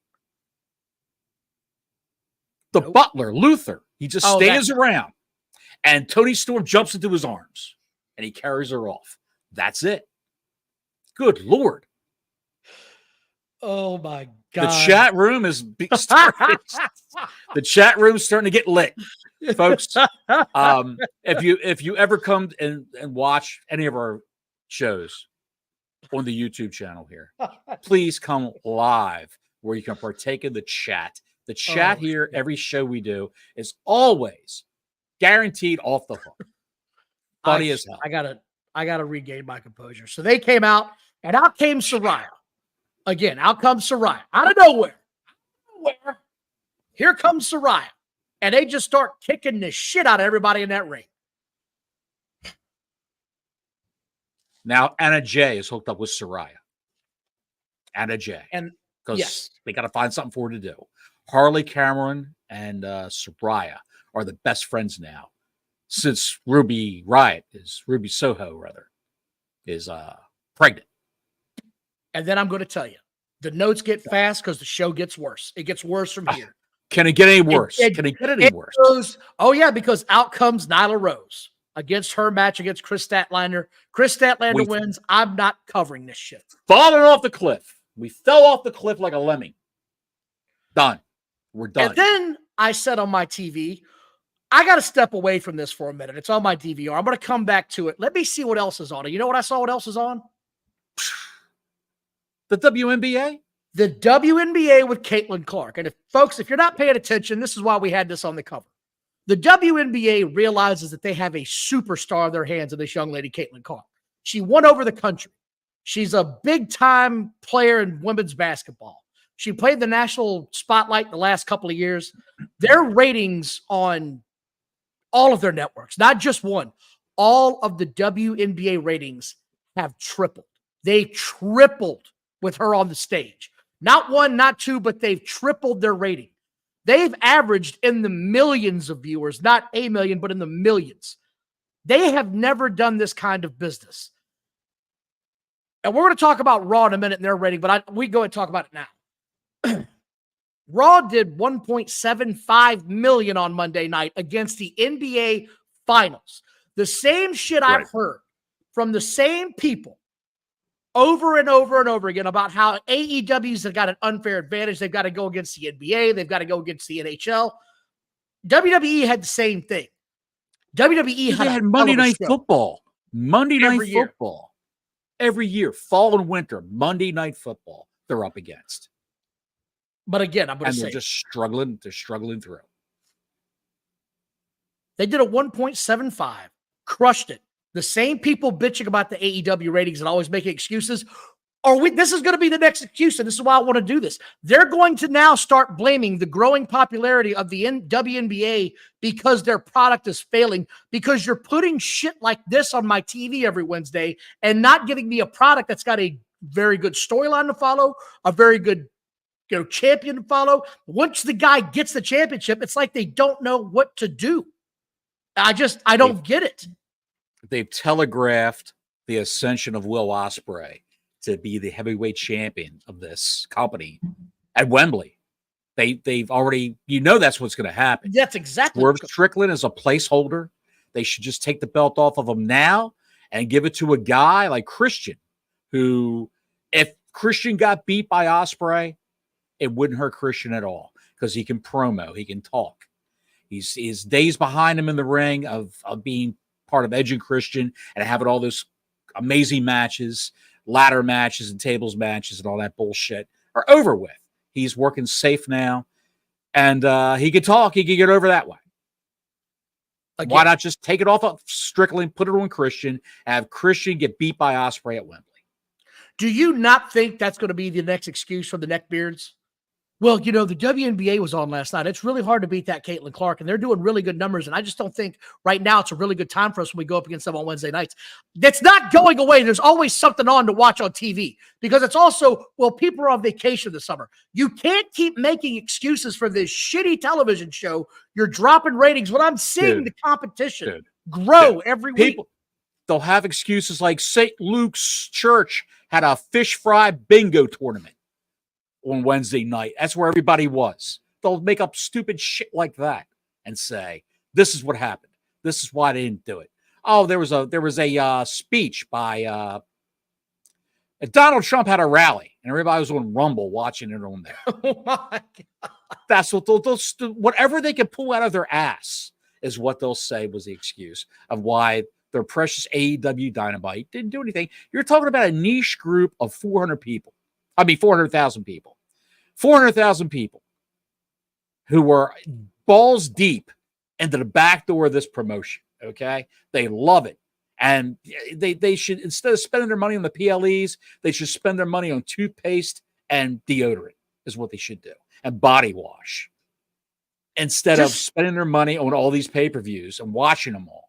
The butler, Luther. He just stands around. And Toni Storm jumps into his arms. And he carries her off. That's it. Good Lord. Oh, my God. The chat room is starting. The chat room is starting to get lit, folks. If you ever come and watch any of our shows on the YouTube channel here, please come live where you can partake in the chat. The chat here, every show we do, is always guaranteed off the hook. Funny as hell. I gotta regain my composure. So they came out, and out came Saraya. Again, out comes Saraya. Out of nowhere. Here comes Saraya. And they just start kicking the shit out of everybody in that ring. Now, Anna Jay is hooked up with Saraya. Anna Jay. And because they got to find something for her to do. Harley Cameron and Saraya are the best friends now. Since Ruby Soho is pregnant. And then I'm going to tell you, the notes get fast because the show gets worse. It gets worse from here. Can it get any worse? Can it get any worse? Because out comes Nyla Rose against her match against Chris Statlander. Chris Statlander wins. I'm not covering this shit. Falling off the cliff. We fell off the cliff like a lemming. Done. We're done. And then I said on my TV, I got to step away from this for a minute. It's on my DVR. I'm going to come back to it. Let me see what else is on. And you know what I saw what else is on? The WNBA? The WNBA with Caitlin Clark. And if you're not paying attention, this is why we had this on the cover. The WNBA realizes that they have a superstar in their hands of this young lady, Caitlin Clark. She won over the country. She's a big-time player in women's basketball. She played the national spotlight the last couple of years. Their ratings on all of their networks, not just one, all of the WNBA ratings have tripled. They tripled with her on the stage. Not one, not two, but they've tripled their rating. They've averaged in the millions of viewers, not a million, but in the millions. They have never done this kind of business. And we're going to talk about Raw in a minute in their rating, but we go and talk about it now. Raw did $1.75 million on Monday night against the NBA Finals. The same shit I've heard from the same people over and over and over again about how AEWs have got an unfair advantage. They've got to go against the NBA. They've got to go against the NHL. WWE had the same thing. WWE had Monday Night Football. Monday Night Football. Every year, fall and winter, Monday Night Football, they're up against. But again, I'm going to say, they're just struggling. They're struggling through. They did a 1.75, crushed it. The same people bitching about the AEW ratings and always making excuses. This is going to be the next excuse, and this is why I want to do this. They're going to now start blaming the growing popularity of the WNBA because their product is failing, because you're putting shit like this on my TV every Wednesday and not giving me a product that's got a very good storyline to follow, a very good champion to follow. Once the guy gets the championship, it's like they don't know what to do. I don't get it. They've telegraphed the ascension of Will Ospreay to be the heavyweight champion of this company at Wembley. They've already, that's what's going to happen. That's exactly. Swerve Strickland is a placeholder. They should just take the belt off of him now and give it to a guy like Christian, who, if Christian got beat by Ospreay, it wouldn't hurt Christian at all because he can promo, he can talk. His days behind him in the ring of being part of Edge and Christian and having all those amazing matches, ladder matches and tables matches and all that bullshit are over with. He's working safe now, and he can talk. He can get over that way. Again. Why not just take it off of Strickland, put it on Christian, have Christian get beat by Ospreay at Wembley? Do you not think that's going to be the next excuse for the neckbeards? Well, you know, the WNBA was on last night. It's really hard to beat that Caitlin Clark, and they're doing really good numbers. And I just don't think right now it's a really good time for us when we go up against them on Wednesday nights. That's not going away. There's always something on to watch on TV because it's also, well, people are on vacation this summer. You can't keep making excuses for this shitty television show. You're dropping ratings when I'm seeing the competition grow every week. They'll have excuses like St. Luke's Church had a fish fry bingo tournament on Wednesday night. That's where everybody was. They'll make up stupid shit like that and say, this is what happened. This is why they didn't do it. Oh, there was a speech by Donald Trump had a rally and everybody was on Rumble watching it on there. Oh my God. That's what they'll whatever they can pull out of their ass is what they'll say was the excuse of why their precious AEW Dynamite didn't do anything. You're talking about a niche group of 400,000 people. 400,000 people who were balls deep into the back door of this promotion. Okay. They love it. And they should, instead of spending their money on the PLEs, they should spend their money on toothpaste and deodorant is what they should do. And body wash instead of spending their money on all these pay-per-views and watching them all.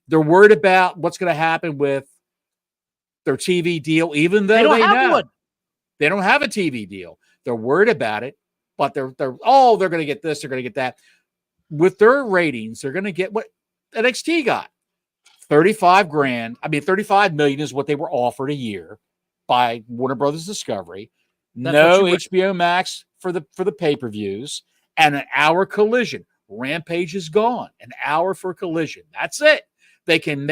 They're worried about what's going to happen with their TV deal, even though they don't have a TV deal. They're worried about it, but they're going to get this, they're going to get that. With their ratings, they're going to get what NXT got. 35 grand. I mean, 35 million is what they were offered a year by Warner Brothers Discovery. No HBO Max for the pay-per-views and an hour Collision. Rampage is gone. An hour for Collision. That's it. They can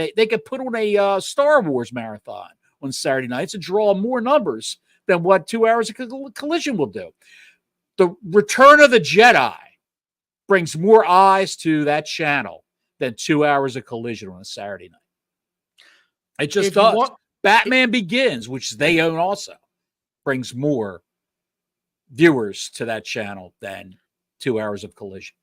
put on a Star Wars marathon on Saturday nights and draw more numbers than what 2 hours of Collision will do. The Return of the Jedi brings more eyes to that channel than 2 hours of Collision on a Saturday night. It just does. Batman Begins, which they own also, brings more viewers to that channel than 2 hours of Collision.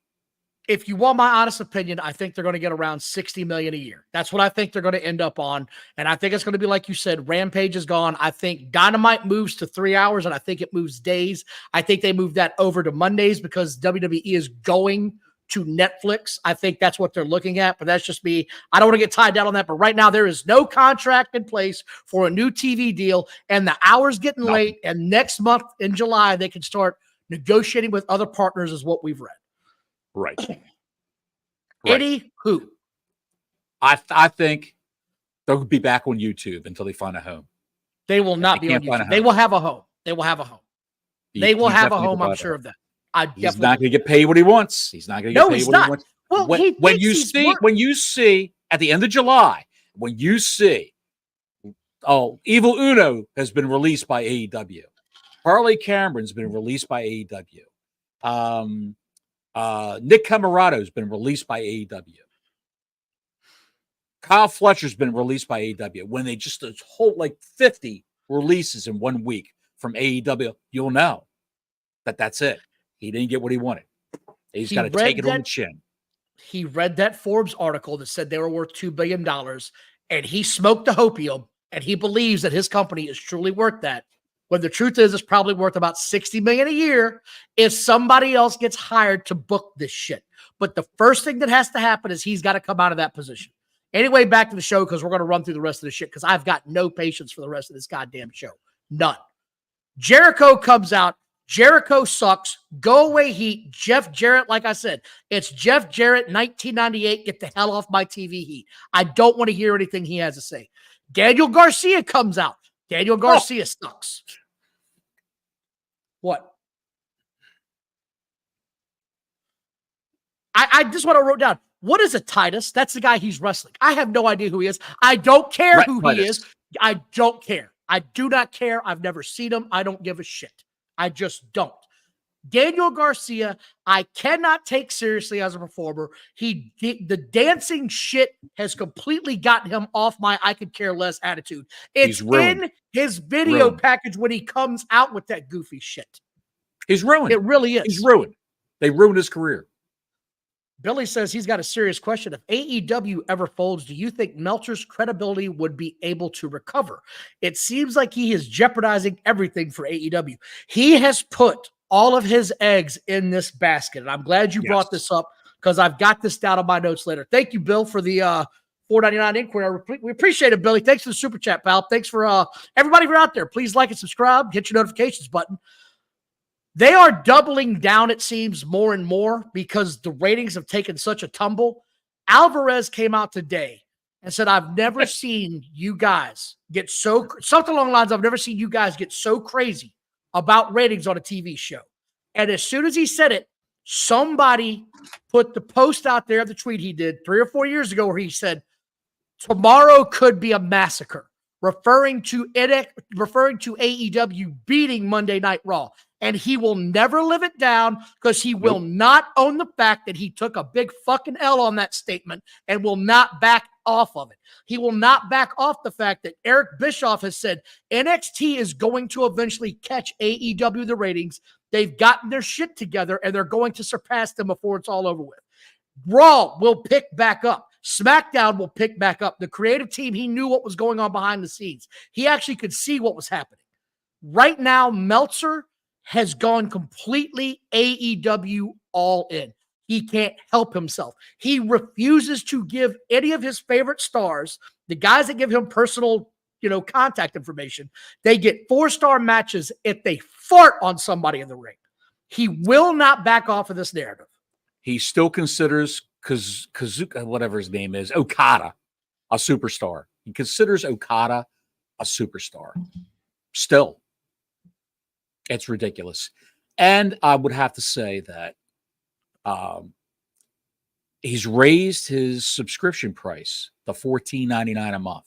If you want my honest opinion, I think they're going to get around 60 million a year. That's what I think they're going to end up on. And I think it's going to be like you said, Rampage is gone. I think Dynamite moves to 3 hours, and I think it moves days. I think they move that over to Mondays because WWE is going to Netflix. I think that's what they're looking at, but that's just me. I don't want to get tied down on that, but right now there is no contract in place for a new TV deal, and the hour's getting late, and next month in July, they can start negotiating with other partners is what we've read. Right. Anywho, I think they'll be back on YouTube until they find a home. They will not be on YouTube. They will have a home. They will have a home. They will have a home. I'm sure of that. He's not going to get paid what he wants. He's not going to get paid what he wants. Well, when you see at the end of July, when you see, Evil Uno has been released by AEW. Harley Cameron's been released by AEW. Nick Camarato's been released by AEW. Kyle Fletcher's been released by AEW. When they just a whole 50 releases in 1 week from AEW, you'll know that's it. He didn't get what he wanted. He's got to take it on the chin. He read that Forbes article that said they were worth $2 billion, and he smoked the hopium, and he believes that his company is truly worth that. When the truth is, it's probably worth about $60 million a year if somebody else gets hired to book this shit. But the first thing that has to happen is he's got to come out of that position. Anyway, back to the show because we're going to run through the rest of the shit because I've got no patience for the rest of this goddamn show. None. Jericho comes out. Jericho sucks. Go away, Heat. Jeff Jarrett, like I said, it's Jeff Jarrett, 1998. Get the hell off my TV, Heat. I don't want to hear anything he has to say. Daniel Garcia comes out. Daniel Garcia sucks. What? I just want to wrote down. What is a Titus? That's the guy he's wrestling. I have no idea who he is. I don't care who he is. I don't care. I do not care. I've never seen him. I don't give a shit. I just don't. Daniel Garcia, I cannot take seriously as a performer. The dancing shit has completely gotten him off my I could care less attitude. It's in his video package when he comes out with that goofy shit. He's ruined. It really is. He's ruined. They ruined his career. Billy says he's got a serious question. If AEW ever folds, do you think Meltzer's credibility would be able to recover? It seems like he is jeopardizing everything for AEW. He has put all of his eggs in this basket. And I'm glad you brought this up because I've got this down on my notes later. Thank you, Bill, for the $4.99 inquiry. We appreciate it, Billy. Thanks for the super chat, pal. Thanks for everybody who are out there. Please like and subscribe. Hit your notifications button. They are doubling down, it seems, more and more because the ratings have taken such a tumble. Alvarez came out today and said, I've never seen you guys get something along the lines, I've never seen you guys get so crazy about ratings on a TV show. And as soon as he said it, somebody put the post out there, the tweet he did 3 or 4 years ago where he said, tomorrow could be a massacre, referring to AEW beating Monday Night Raw. And he will never live it down because he will not own the fact that he took a big fucking L on that statement and will not back off of it. He will not back off the fact that Eric Bischoff has said NXT is going to eventually catch AEW the ratings. They've gotten their shit together and they're going to surpass them before it's all over with. Raw will pick back up. SmackDown will pick back up. The creative team, he knew what was going on behind the scenes. He actually could see what was happening. Right now, Meltzer has gone completely AEW all in. He can't help himself. He refuses to give any of his favorite stars, the guys that give him personal, contact information, they get 4-star matches if they fart on somebody in the ring. He will not back off of this narrative. He still considers Kazuka, whatever his name is, Okada, a superstar. He considers Okada a superstar. Still. It's ridiculous. And I would have to say that he's raised his subscription price to $14.99 a month.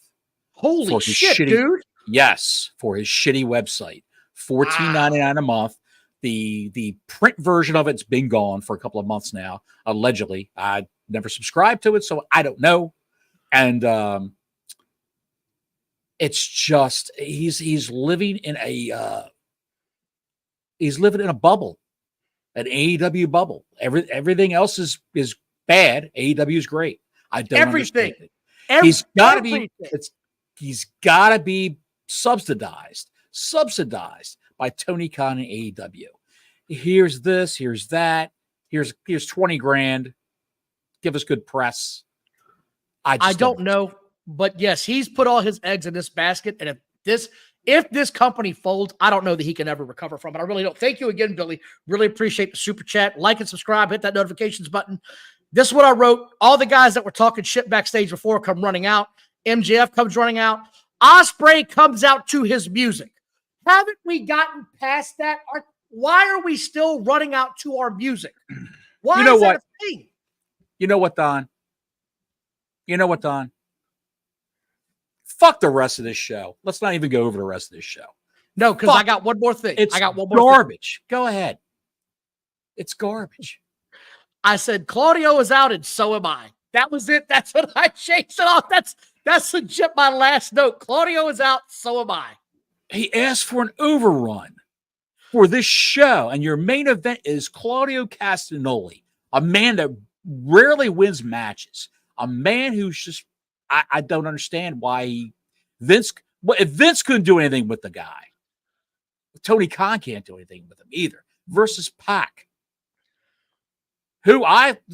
Holy shit, dude. Yes, for his shitty website. $14.99 a month. The print version of it's been gone for a couple of months now, allegedly. I never subscribed to it, so I don't know. And it's just he's living in a bubble, an AEW bubble. Everything else is bad. AEW is great. I don't understand it. He's got to be subsidized by Tony Khan and AEW. Here's this, here's that, here's 20 grand. Give us good press. I don't know, but yes, he's put all his eggs in this basket. And if this company folds, I don't know that he can ever recover from it. I really don't. Thank you again, Billy. Really appreciate the super chat. Like and subscribe. Hit that notifications button. This is what I wrote. All the guys that were talking shit backstage before come running out. MJF comes running out. Ospreay comes out to his music. Haven't we gotten past that? Why are we still running out to our music? Why is that a thing? You know what, Don? Fuck the rest of this show. Let's not even go over the rest of this show. No, because I got one more thing. It's garbage. Go ahead. It's garbage. I said Claudio is out and so am I. That was it. That's what I chased it off. That's legit my last note. Claudio is out, so am I. He asked for an overrun for this show, and your main event is Claudio Castagnoli, a man that rarely wins matches, a man who's just I don't understand why if Vince couldn't do anything with the guy, Tony Khan can't do anything with him either. Versus Pac,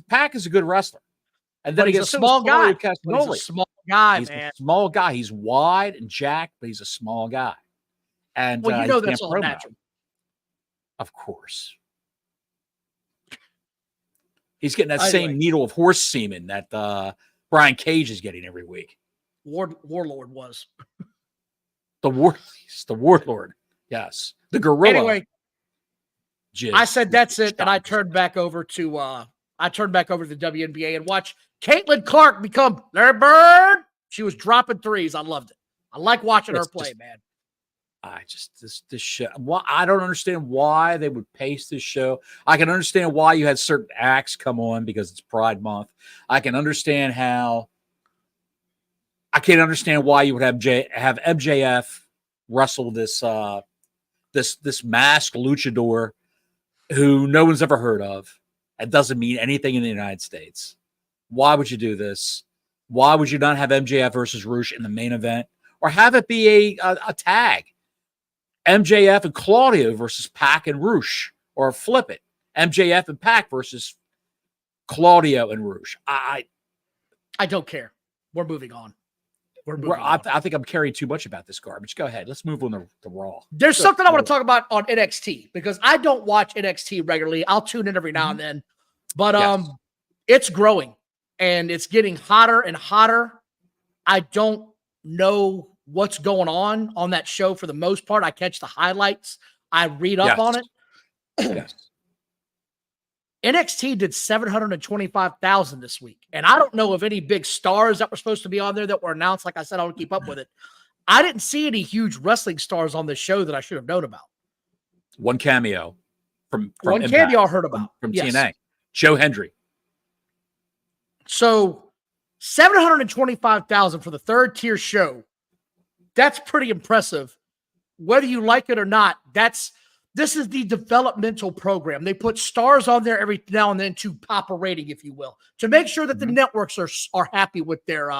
Pac is a good wrestler, and then he's a small guy. He's a small guy, man. A small guy. He's wide and jacked, but he's a small guy. And that's all natural. Of course. He's getting that same needle of horse semen that Brian Cage is getting every week. Warlord was. The Warlord. Yes. The gorilla. Anyway, I said that's it, and I turned back over to the WNBA and watched Caitlin Clark become Larry Bird. She was dropping threes. I loved it. I like watching her play, man. This show. Well, I don't understand why they would pace this show. I can understand why you had certain acts come on because it's Pride Month. I can't understand why you would have MJF wrestle this masked luchador who no one's ever heard of, It doesn't mean anything in the United States. Why would you do this? Why would you not have MJF versus Roosh in the main event? Or have it be a tag? MJF and Claudio versus Pac and Roosh. Or flip it. MJF and Pac versus Claudio and Roosh. I don't care. We're moving on. I think I'm caring too much about this garbage. Go ahead. Let's move on to Raw. There's something I want to talk about on NXT because I don't watch NXT regularly. I'll tune in every now and then. But it's growing and it's getting hotter and hotter. I don't know what's going on that show for the most part. I catch the highlights. I read up on it. Yes. NXT did 725,000 this week. And I don't know of any big stars that were supposed to be on there that were announced. Like I said, I don't keep up with it. I didn't see any huge wrestling stars on this show that I should have known about. One cameo from One Impact, cameo I heard about. from TNA. Joe Hendry. So 725,000 for the third tier show. That's pretty impressive. Whether you like it or not, this is the developmental program. They put stars on there every now and then to pop a rating, if you will, to make sure that the networks are happy with their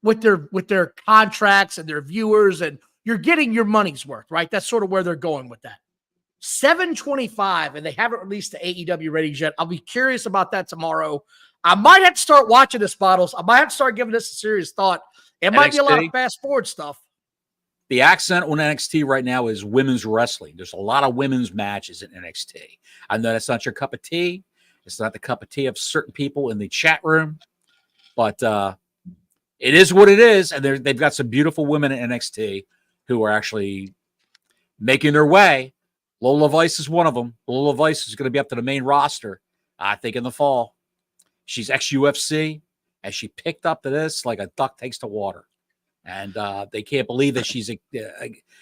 with their contracts and their viewers, and you're getting your money's worth, right? That's sort of where they're going with that. 725, and they haven't released the AEW ratings yet. I'll be curious about that tomorrow. I might have to start watching this, Bottles. I might have to start giving this a serious thought. It might be a lot of fast forward stuff. The accent on NXT right now is women's wrestling. There's a lot of women's matches in NXT. I know that's not your cup of tea. It's not the cup of tea of certain people in the chat room, but it is what it is. And they've got some beautiful women in NXT who are actually making their way. Lola Vice is one of them. Lola Vice is going to be up to the main roster, I think, in the fall. She's ex-UFC, and she picked up to this like a duck takes to water. And they can't believe that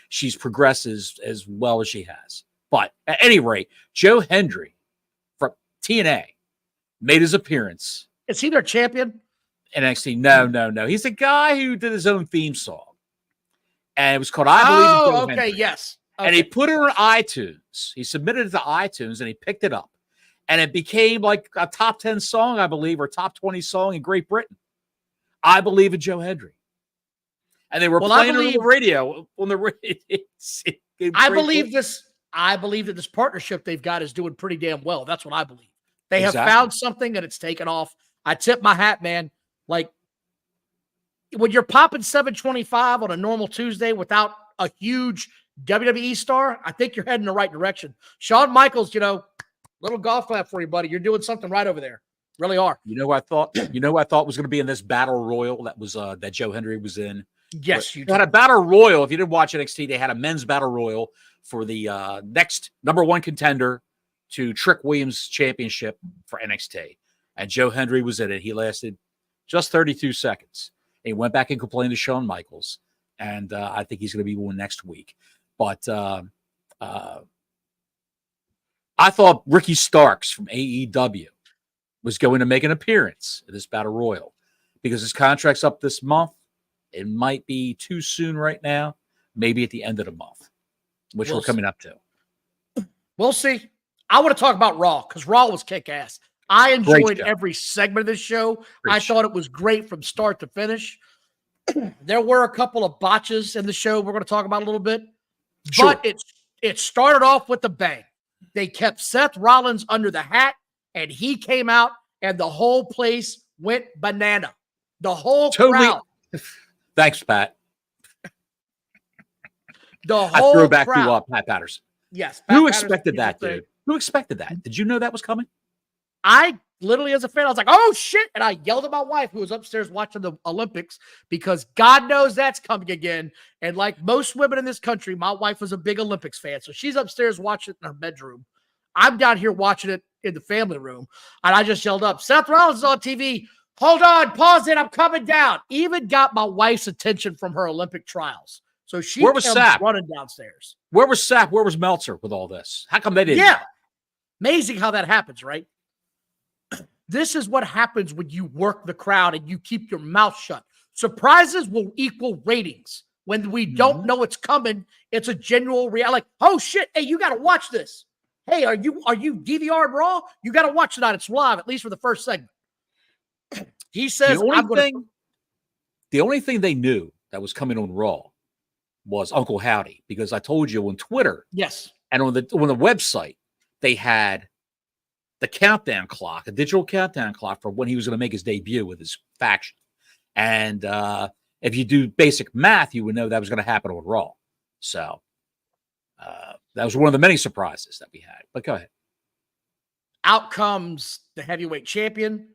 she's progressed as well as she has. But at any rate, Joe Hendry from TNA made his appearance. Is he their champion? NXT. No. He's the guy who did his own theme song. And it was called I Believe in Joe Hendry. Yes. Okay. And he put it on iTunes. He submitted it to iTunes and he picked it up. And it became like a top 10 song, I believe, or top 20 song in Great Britain. I Believe in Joe Hendry. And they were playing it on the radio. I believe that this partnership they've got is doing pretty damn well. That's what I believe. They have found something and it's taken off. I tip my hat, man. Like when you're popping 725 on a normal Tuesday without a huge WWE star, I think you're heading the right direction. Shawn Michaels, little golf clap for you, buddy. You're doing something right over there. Really are. You know what I thought? Was going to be in this battle royal that was that Joe Hendry was in. Yes, you had a battle royal. If you didn't watch NXT, they had a men's battle royal for the next #1 contender to Trick Williams championship for NXT. And Joe Hendry was in it. He lasted just 32 seconds. He went back and complained to Shawn Michaels. And I think he's going to be one next week. But I thought Ricky Starks from AEW was going to make an appearance in this battle royal because his contract's up this month. It might be too soon right now, maybe at the end of the month, which we're coming up to. We'll see. I want to talk about Raw because Raw was kick-ass. I enjoyed every segment of this show. I thought it was great from start to finish. There were a couple of botches in the show we're going to talk about a little bit, but it started off with a bang. They kept Seth Rollins under the hat, and he came out, and the whole place went banana. The whole crowd. Thanks, Pat. The whole I throw back crowd. to Pat Patterson. Yes. Who expected that, dude? Who expected that? Did you know that was coming? I literally, as a fan, I was like, oh, shit. And I yelled at my wife, who was upstairs watching the Olympics, because God knows that's coming again. And like most women in this country, my wife was a big Olympics fan. So she's upstairs watching it in her bedroom. I'm down here watching it in the family room. And I just yelled up, Seth Rollins is on TV. Hold on, pause it. I'm coming down. Even got my wife's attention from her Olympic trials. So she was running downstairs. Where was Sapp? Where was Meltzer with all this? How come they didn't? Yeah. Amazing how that happens, right? This is what happens when you work the crowd and you keep your mouth shut. Surprises will equal ratings. When we don't know it's coming, it's a genuine reality. Like, oh, shit. Hey, you got to watch this. hey, are you DVR Raw? You got to watch tonight. It's live, at least for the first segment. He says, the only thing they knew that was coming on Raw was Uncle Howdy, because I told you on Twitter, yes, and on the website, they had the countdown clock, a digital countdown clock for when he was going to make his debut with his faction. And if you do basic math, you would know that was going to happen on Raw. So that was one of the many surprises that we had. But go ahead. Out comes the heavyweight champion.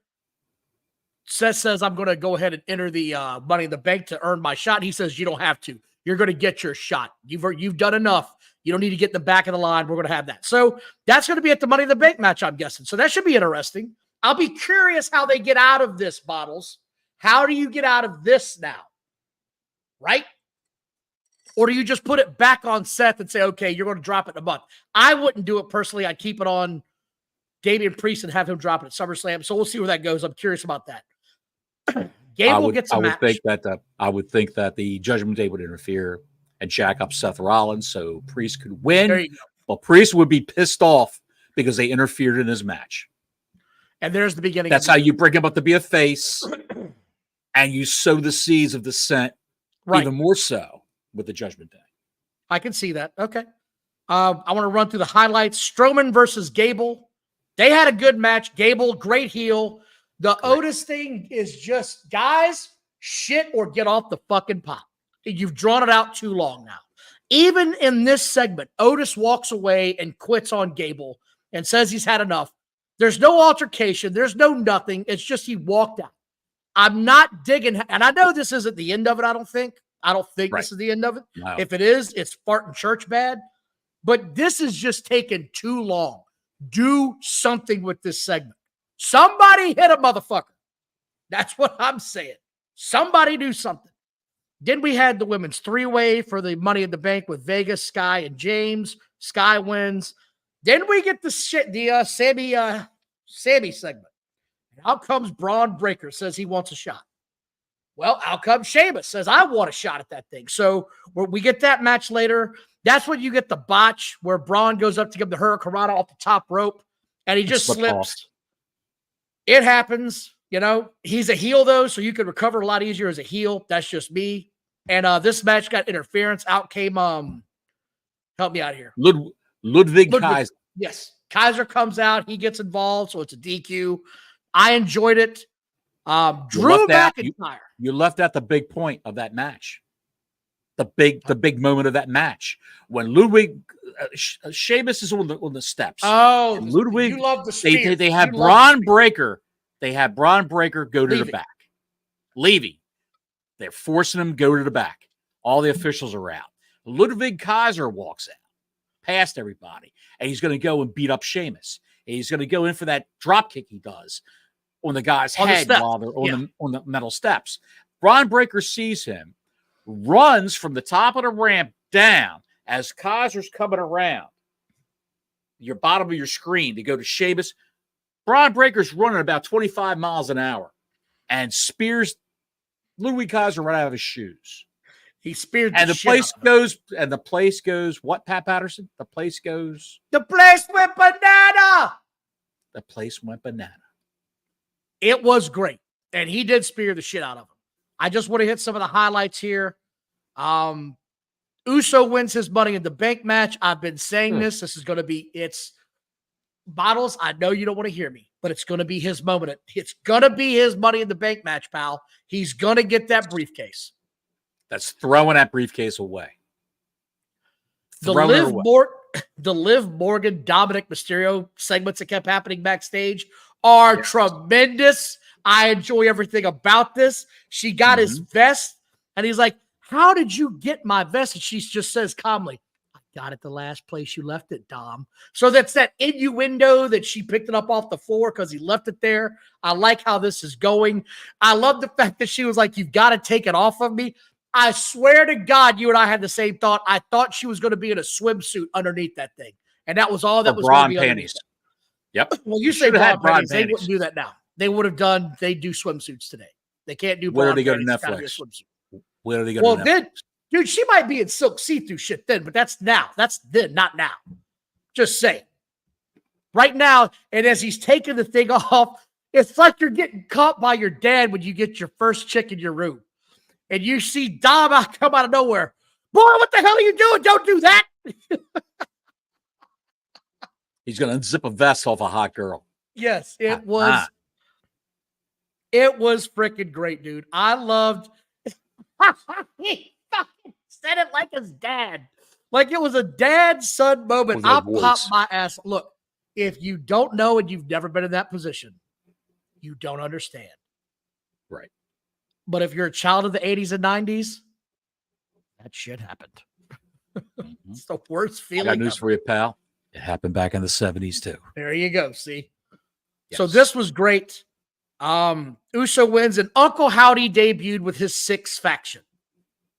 Seth says, I'm going to go ahead and enter the Money in the Bank to earn my shot. He says, you don't have to. You're going to get your shot. You've done enough. You don't need to get in the back of the line. We're going to have that. So that's going to be at the Money in the Bank match, I'm guessing. So that should be interesting. I'll be curious how they get out of this, Bottles. How do you get out of this now? Right? Or do you just put it back on Seth and say, okay, you're going to drop it in a month? I wouldn't do it personally. I'd keep it on Damian Priest and have him drop it at SummerSlam. So we'll see where that goes. I'm curious about that. Gable gets a match. I would think that the Judgment Day would interfere and jack up Seth Rollins so Priest could win. Well, Priest would be pissed off because they interfered in his match. And there's the beginning. That's how you bring him up to be a face, and you sow the seeds of dissent even more so with the Judgment Day. I can see that. Okay. I want to run through the highlights. Strowman versus Gable. They had a good match. Gable, great heel. The Otis thing is just, guys, shit or get off the fucking pot. You've drawn it out too long now. Even in this segment, Otis walks away and quits on Gable and says he's had enough. There's no altercation. There's no nothing. It's just he walked out. I'm not digging, and I know this isn't the end of it, I don't think. This is the end of it. No. If it is, it's farting church bad. But this is just taking too long. Do something with this segment. Somebody hit a motherfucker. That's what I'm saying. Somebody do something. Then we had the women's three-way for the Money in the Bank with Vegas, Sky, and James. Sky wins. Then we get the Sammy segment. Out comes Braun Breaker, says he wants a shot. Well, out comes Sheamus, says I want a shot at that thing. So we get that match later. That's when you get the botch where Braun goes up to give the Hurricanrana off the top rope, and he just slips. Off. It happens. You know, he's a heel, though, so you can recover a lot easier as a heel. That's just me. And this match got interference. Out came, help me out here. Ludwig Kaiser. Yes. Kaiser comes out. He gets involved, so it's a DQ. I enjoyed it. Drew McIntyre. You left out the big point of that match. The big moment of that match. When Ludwig, Sheamus is on the steps. Oh, and Ludwig, you love the spear. They had Braun Breaker. They had Braun Breaker go to the back. Levy. They're forcing him to go to the back. All the officials are out. Ludwig Kaiser walks out past everybody, and he's going to go and beat up Sheamus. And he's going to go in for that drop kick he does on the guy's head while they're on the metal steps. Braun Breaker sees him, runs from the top of the ramp down as Kaiser's coming around your bottom of your screen to go to Sheamus. Braun Breaker's running about 25 miles an hour and spears Ludwig Kaiser right out of his shoes. He speared and the place goes, what, Pat Patterson? The place goes. The place went banana. The place went banana. It was great. And he did spear the shit out of him. I just want to hit some of the highlights here. Uso wins his Money in the Bank match. I've been saying this. This is going to be, Bottles, I know you don't want to hear me, but it's going to be his moment. It's going to be his Money in the Bank match, pal. He's going to get that briefcase. That's throwing that briefcase away. The Liv Morgan, Dominic Mysterio segments that kept happening backstage are tremendous. I enjoy everything about this. She got his vest, and he's like, how did you get my vest? And she just says calmly, I got it the last place you left it, Dom. So that's that innuendo that she picked it up off the floor because he left it there. I like how this is going. I love the fact that she was like, you've got to take it off of me. I swear to God, you and I had the same thought. I thought she was going to be in a swimsuit underneath that thing. And that was all that was going to be panties. Yep. Well, you say bra panties. They wouldn't do that now. They would have done, they do swimsuits today. They can't do bra panties. Where do they go to Netflix? Where are they going to Netflix? Then, dude, she might be in silk see-through shit then, but that's now. That's then, not now. Just say. right now. And as he's taking the thing off, it's like you're getting caught by your dad when you get your first chick in your room. And you see Dom come out of nowhere. Boy, what the hell are you doing? Don't do that. He's going to unzip a vest off a hot girl. Yes, it was. It was freaking great, dude. I loved. He fucking said it like his dad. Like it was a dad-son moment. I popped my ass. Look, if you don't know and you've never been in that position, you don't understand. Right. But if you're a child of the 80s and 90s, that shit happened. It's the worst feeling. I got news for you, pal. It happened back in the 70s too. There you go. See? Yes. So this was great. Uso wins, and Uncle Howdy debuted with his 6 faction.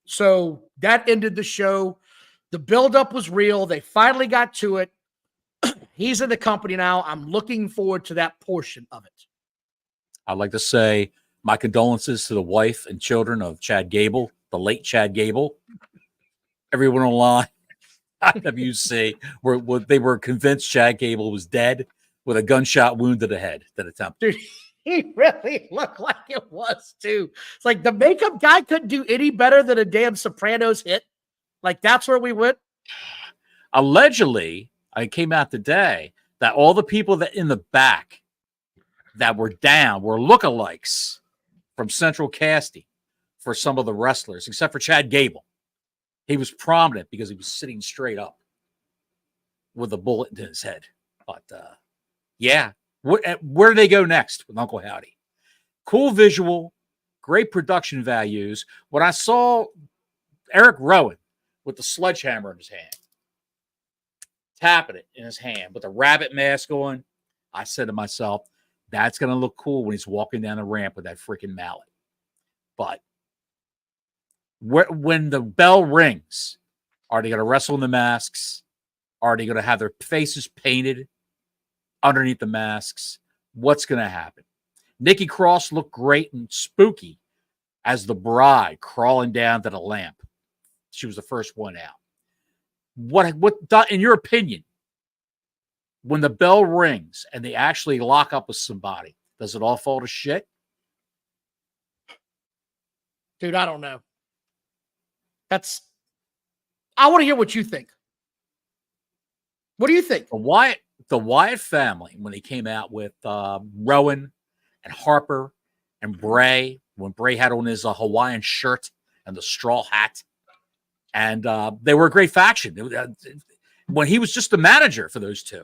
So that ended the show. The buildup was real. They finally got to it. He's in the company now. I'm looking forward to that portion of it. I'd like to say my condolences to the wife and children of Chad Gable, the late Chad Gable. Everyone online, IWC, they were convinced Chad Gable was dead with a gunshot wound to the head that attempted. Dude, he really looked like it was too. It's like the makeup guy couldn't do any better than a damn Sopranos hit. Like that's where we went. Allegedly, I came out today that all the people that in the back that were down were lookalikes from Central Casting for some of the wrestlers, except for Chad Gable. He was prominent because he was sitting straight up with a bullet in his head. But yeah, where do they go next with Uncle Howdy? Cool visual, great production values. When I saw Eric Rowan with the sledgehammer in his hand, tapping it in his hand with a rabbit mask on, I said to myself, that's going to look cool when he's walking down the ramp with that freaking mallet. But when the bell rings, are they going to wrestle in the masks? Are they going to have their faces painted underneath the masks? What's going to happen? Nikki Cross looked great and spooky as the bride crawling down to the lamp. She was the first one out. What in your opinion, when the bell rings and they actually lock up with somebody, does it all fall to shit? Dude, I don't know. I want to hear what you think. What do you think? The Wyatt family, when they came out with Rowan and Harper and Bray, when Bray had on his Hawaiian shirt and the straw hat, and they were a great faction. When he was just the manager for those two,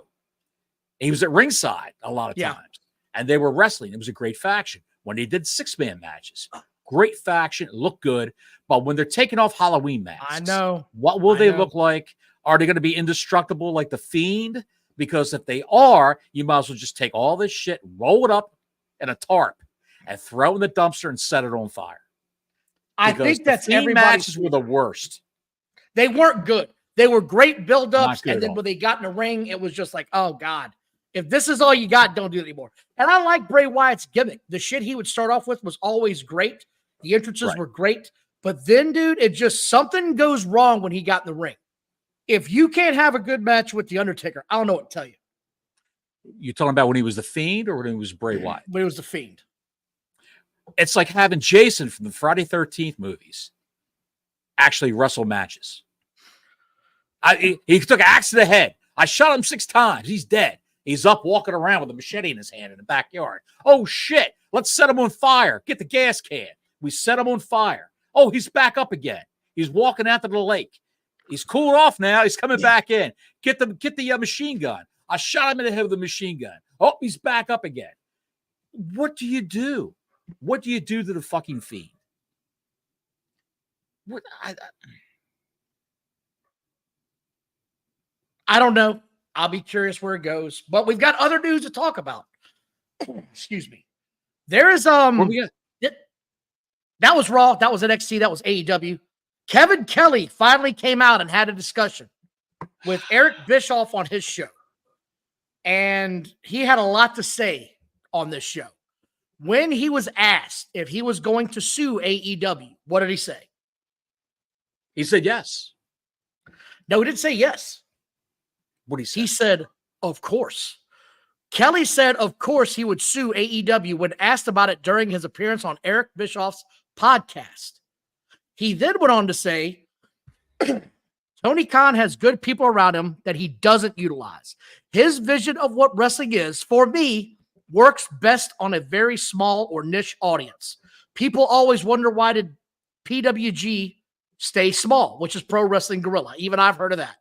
he was at ringside a lot of times, and they were wrestling. It was a great faction. When they did 6-man matches, great faction, looked good. But when they're taking off Halloween masks, I know. What will they look like? Are they going to be indestructible like the Fiend? Because if they are, you might as well just take all this shit, roll it up in a tarp, and throw it in the dumpster and set it on fire. I think that's everybody's matches were the worst. They weren't good. They were great build-ups, and then when they got in the ring, it was just like, oh God, if this is all you got, don't do it anymore. And I like Bray Wyatt's gimmick. The shit he would start off with was always great. The entrances were great. But then, dude, it just something goes wrong when he got in the ring. If you can't have a good match with The Undertaker, I don't know what to tell you. You're talking about when he was the Fiend or when he was Bray Wyatt? When he was the Fiend. It's like having Jason from the Friday 13th movies actually wrestle matches. He took an axe to the head. I shot him 6 times. He's dead. He's up walking around with a machete in his hand in the backyard. Oh, shit. Let's set him on fire. Get the gas can. We set him on fire. Oh, he's back up again. He's walking out to the lake. He's cooled off now. He's coming back in. Get the machine gun. I shot him in the head with a machine gun. Oh, he's back up again. What do you do? What do you do to the fucking Fiend? I don't know. I'll be curious where it goes. But we've got other news to talk about. Excuse me. There is that was Raw. That was NXT. That was AEW. Kevin Kelly finally came out and had a discussion with Eric Bischoff on his show. And he had a lot to say on this show. When he was asked if he was going to sue AEW, what did he say? He said yes. No, he didn't say yes. What did he say? He said, of course. Kelly said, of course, he would sue AEW when asked about it during his appearance on Eric Bischoff's podcast. He then went on to say, Tony Khan has good people around him that he doesn't utilize. His vision of what wrestling is, for me, works best on a very small or niche audience. People always wonder, why did PWG stay small, which is Pro Wrestling Guerrilla. Even I've heard of that.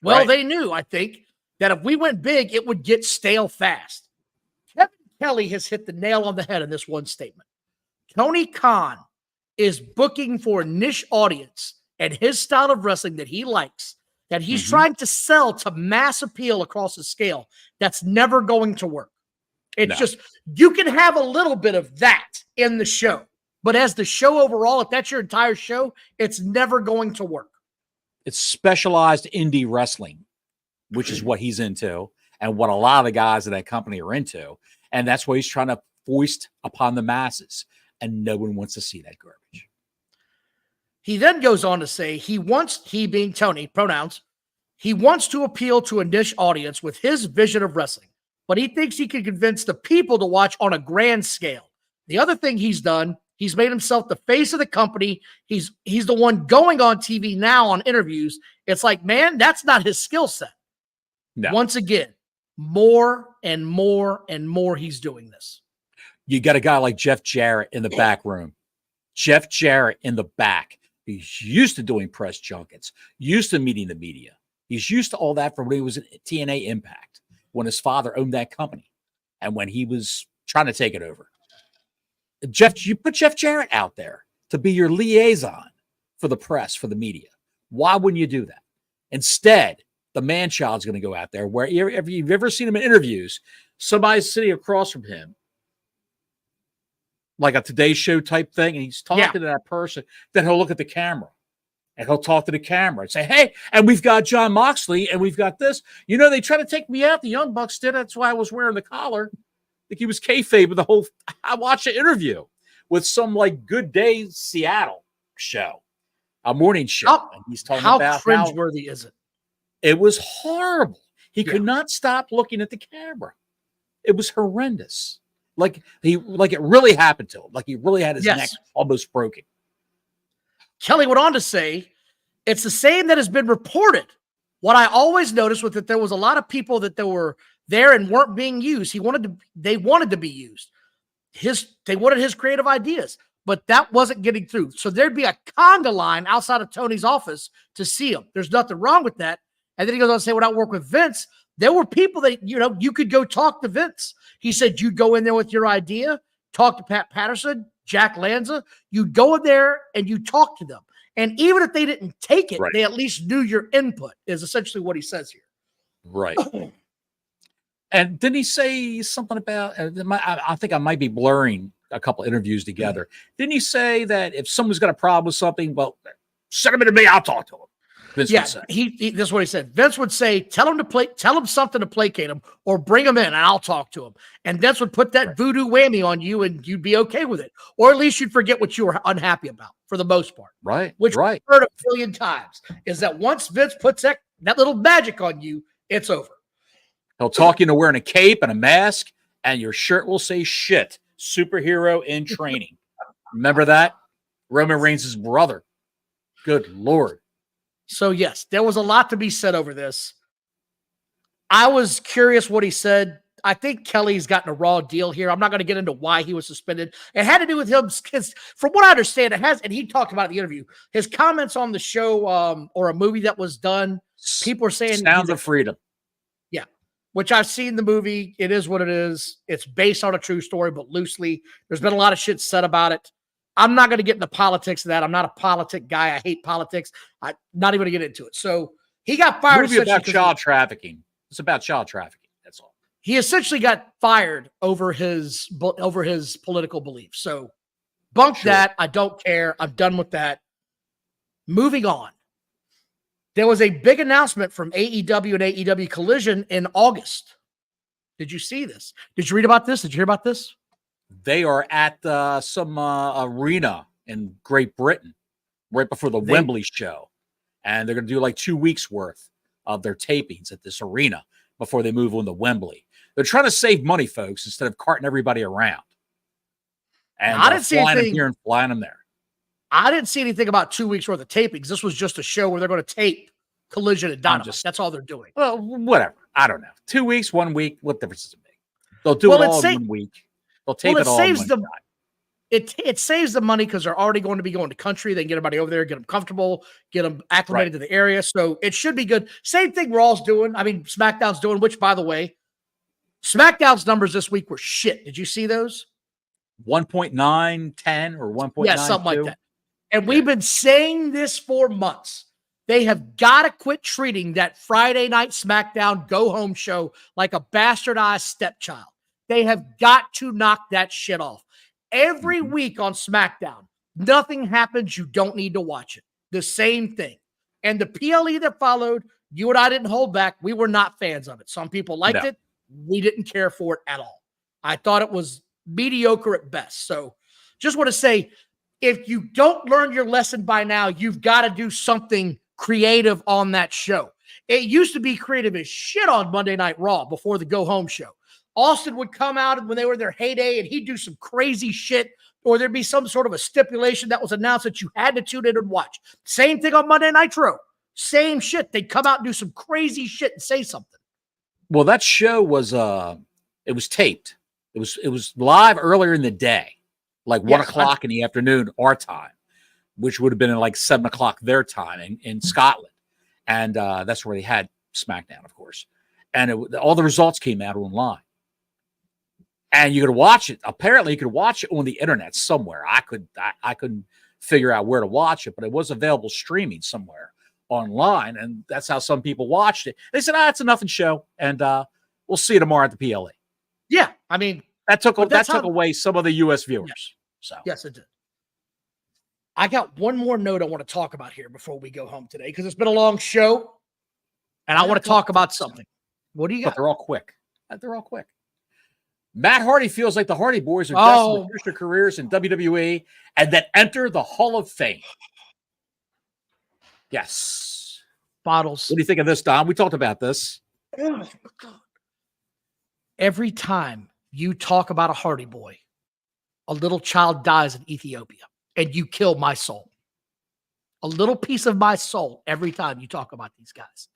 Well, Right. They knew, I think, that if we went big, it would get stale fast. Kevin Kelly has hit the nail on the head in this one statement. Tony Khan is booking for a niche audience and his style of wrestling that he likes, that he's trying to sell to mass appeal across the scale. That's never going to work. It's just, you can have a little bit of that in the show, but as the show overall, if that's your entire show, it's never going to work. It's specialized indie wrestling, which is what he's into and what a lot of the guys in that company are into. And that's what he's trying to foist upon the masses. And no one wants to see that garbage. He then goes on to say he being Tony, pronouns, he wants to appeal to a niche audience with his vision of wrestling, but he thinks he can convince the people to watch on a grand scale. The other thing he's done, he's made himself the face of the company. He's the one going on TV now on interviews. It's like, man, that's not his skill set. No. Once again, more and more and more he's doing this. You got a guy like Jeff Jarrett in the back room. Jeff Jarrett in the back. He's used to doing press junkets, used to meeting the media. He's used to all that from when he was at TNA Impact, when his father owned that company and when he was trying to take it over. You put Jeff Jarrett out there to be your liaison for the press, for the media. Why wouldn't you do that? Instead, the man-child's going to go out there where if you've ever seen him in interviews, somebody's sitting across from him, like a Today Show type thing, and he's talking to that person, then he'll look at the camera and he'll talk to the camera and say, hey, and we've got John Moxley and we've got this. You know, they tried to take me out. The Young Bucks did. That's why I was wearing the collar. I think he was kayfabe with the whole. I watched an interview with some like Good Day Seattle show, a morning show. And he's talking about how cringeworthy is it? It was horrible. He could not stop looking at the camera. It was horrendous. Like it really happened to him. Like he really had his neck almost broken. Kelly went on to say, it's the same that has been reported. What I always noticed was that there was a lot of people that were there and weren't being used. They wanted to be used. They wanted his creative ideas, but that wasn't getting through. So there'd be a conga line outside of Tony's office to see him. There's nothing wrong with that. And then he goes on to say, when I work with Vince, there were people that, you could go talk to Vince. He said, you'd go in there with your idea, talk to Pat Patterson, Jack Lanza. You'd go in there and you talk to them. And even if they didn't take it, they at least knew your input, is essentially what he says here. Right. And didn't he say something about, I think I might be blurring a couple interviews together. Didn't he say that if someone's got a problem with something, well, send them to me, I'll talk to them. Vince would say. This is what he said. Vince would say, tell him something to placate him, or bring him in and I'll talk to him. And Vince would put that voodoo whammy on you and you'd be okay with it. Or at least you'd forget what you were unhappy about for the most part. Right. Which we've heard a billion times, is that once Vince puts that little magic on you, it's over. He'll talk you into wearing a cape and a mask, and your shirt will say shit, superhero in training. Remember that? Roman Reigns' brother. Good Lord. So, yes, there was a lot to be said over this. I was curious what he said. I think Kelly's gotten a raw deal here. I'm not going to get into why he was suspended. It had to do with him, because from what I understand, it has, and he talked about it in the interview, his comments on the show or a movie that was done, people are saying— Sounds of Freedom. Yeah, which I've seen the movie. It is what it is. It's based on a true story, but loosely. There's been a lot of shit said about it. I'm not going to get into politics of that. I'm not a politic guy. I hate politics. I'm not even going to get into it. So he got fired. Movie about child trafficking. It's about child trafficking. That's all. He essentially got fired over his political beliefs. So bunk that. I don't care. I'm done with that. Moving on. There was a big announcement from AEW and AEW Collision in August. Did you see this? Did you read about this? Did you hear about this? They are at some arena in Great Britain right before the Wembley show. And they're going to do like 2 weeks worth of their tapings at this arena. before they move on to Wembley. They're trying to save money, folks, instead of carting everybody around. And I didn't see flying them anything here and flying them there. I didn't see anything about 2 weeks worth of tapings. This was just a show where they're going to tape Collision and Dynamite. That's all they're doing. Well, whatever. I don't know. 2 weeks, 1 week. What difference does it make? They'll do it all in 1 week. They'll tape it all in one shot. It saves the money because they're already going to be going to country. They can get everybody over there, get them comfortable, get them acclimated to the area. So it should be good. Same thing Raw's doing. I mean, SmackDown's doing, which, by the way, SmackDown's numbers this week were shit. Did you see those? 1.910 or 1.9. Yeah, something like that. And we've been saying this for months. They have got to quit treating that Friday night SmackDown go-home show like a bastardized stepchild. They have got to knock that shit off. Every week on SmackDown, nothing happens. You don't need to watch it. The same thing. And the PLE that followed, you and I didn't hold back. We were not fans of it. Some people liked it. We didn't care for it at all. I thought it was mediocre at best. So just want to say, if you don't learn your lesson by now, you've got to do something creative on that show. It used to be creative as shit on Monday Night Raw before the go-home show. Austin would come out when they were in their heyday and he'd do some crazy shit, or there'd be some sort of a stipulation that was announced that you had to tune in and watch. Same thing on Monday Nitro. Same shit. They'd come out and do some crazy shit and say something. Well, that show was it was taped. It was live earlier in the day, like 1 o'clock in the afternoon, our time, which would have been like 7 o'clock their time in Scotland. And that's where they had SmackDown, of course. And all the results came out online. And you could watch it. Apparently, you could watch it on the internet somewhere. I couldn't figure out where to watch it, but it was available streaming somewhere online, and that's how some people watched it. They said, it's a nothing show, and we'll see you tomorrow at the PLE. Yeah, I mean, that took away some of the U.S. viewers. Yeah. So yes, it did. I got one more note I want to talk about here before we go home today, because it's been a long show, and I want to talk about something. What do you got? But they're all quick. Matt Hardy feels like the Hardy Boys are destined to finish their careers in WWE and then enter the Hall of Fame. Yes. Bottles. What do you think of this, Don? We talked about this. Every time you talk about a Hardy Boy, a little child dies in Ethiopia, and you kill my soul. A little piece of my soul every time you talk about these guys.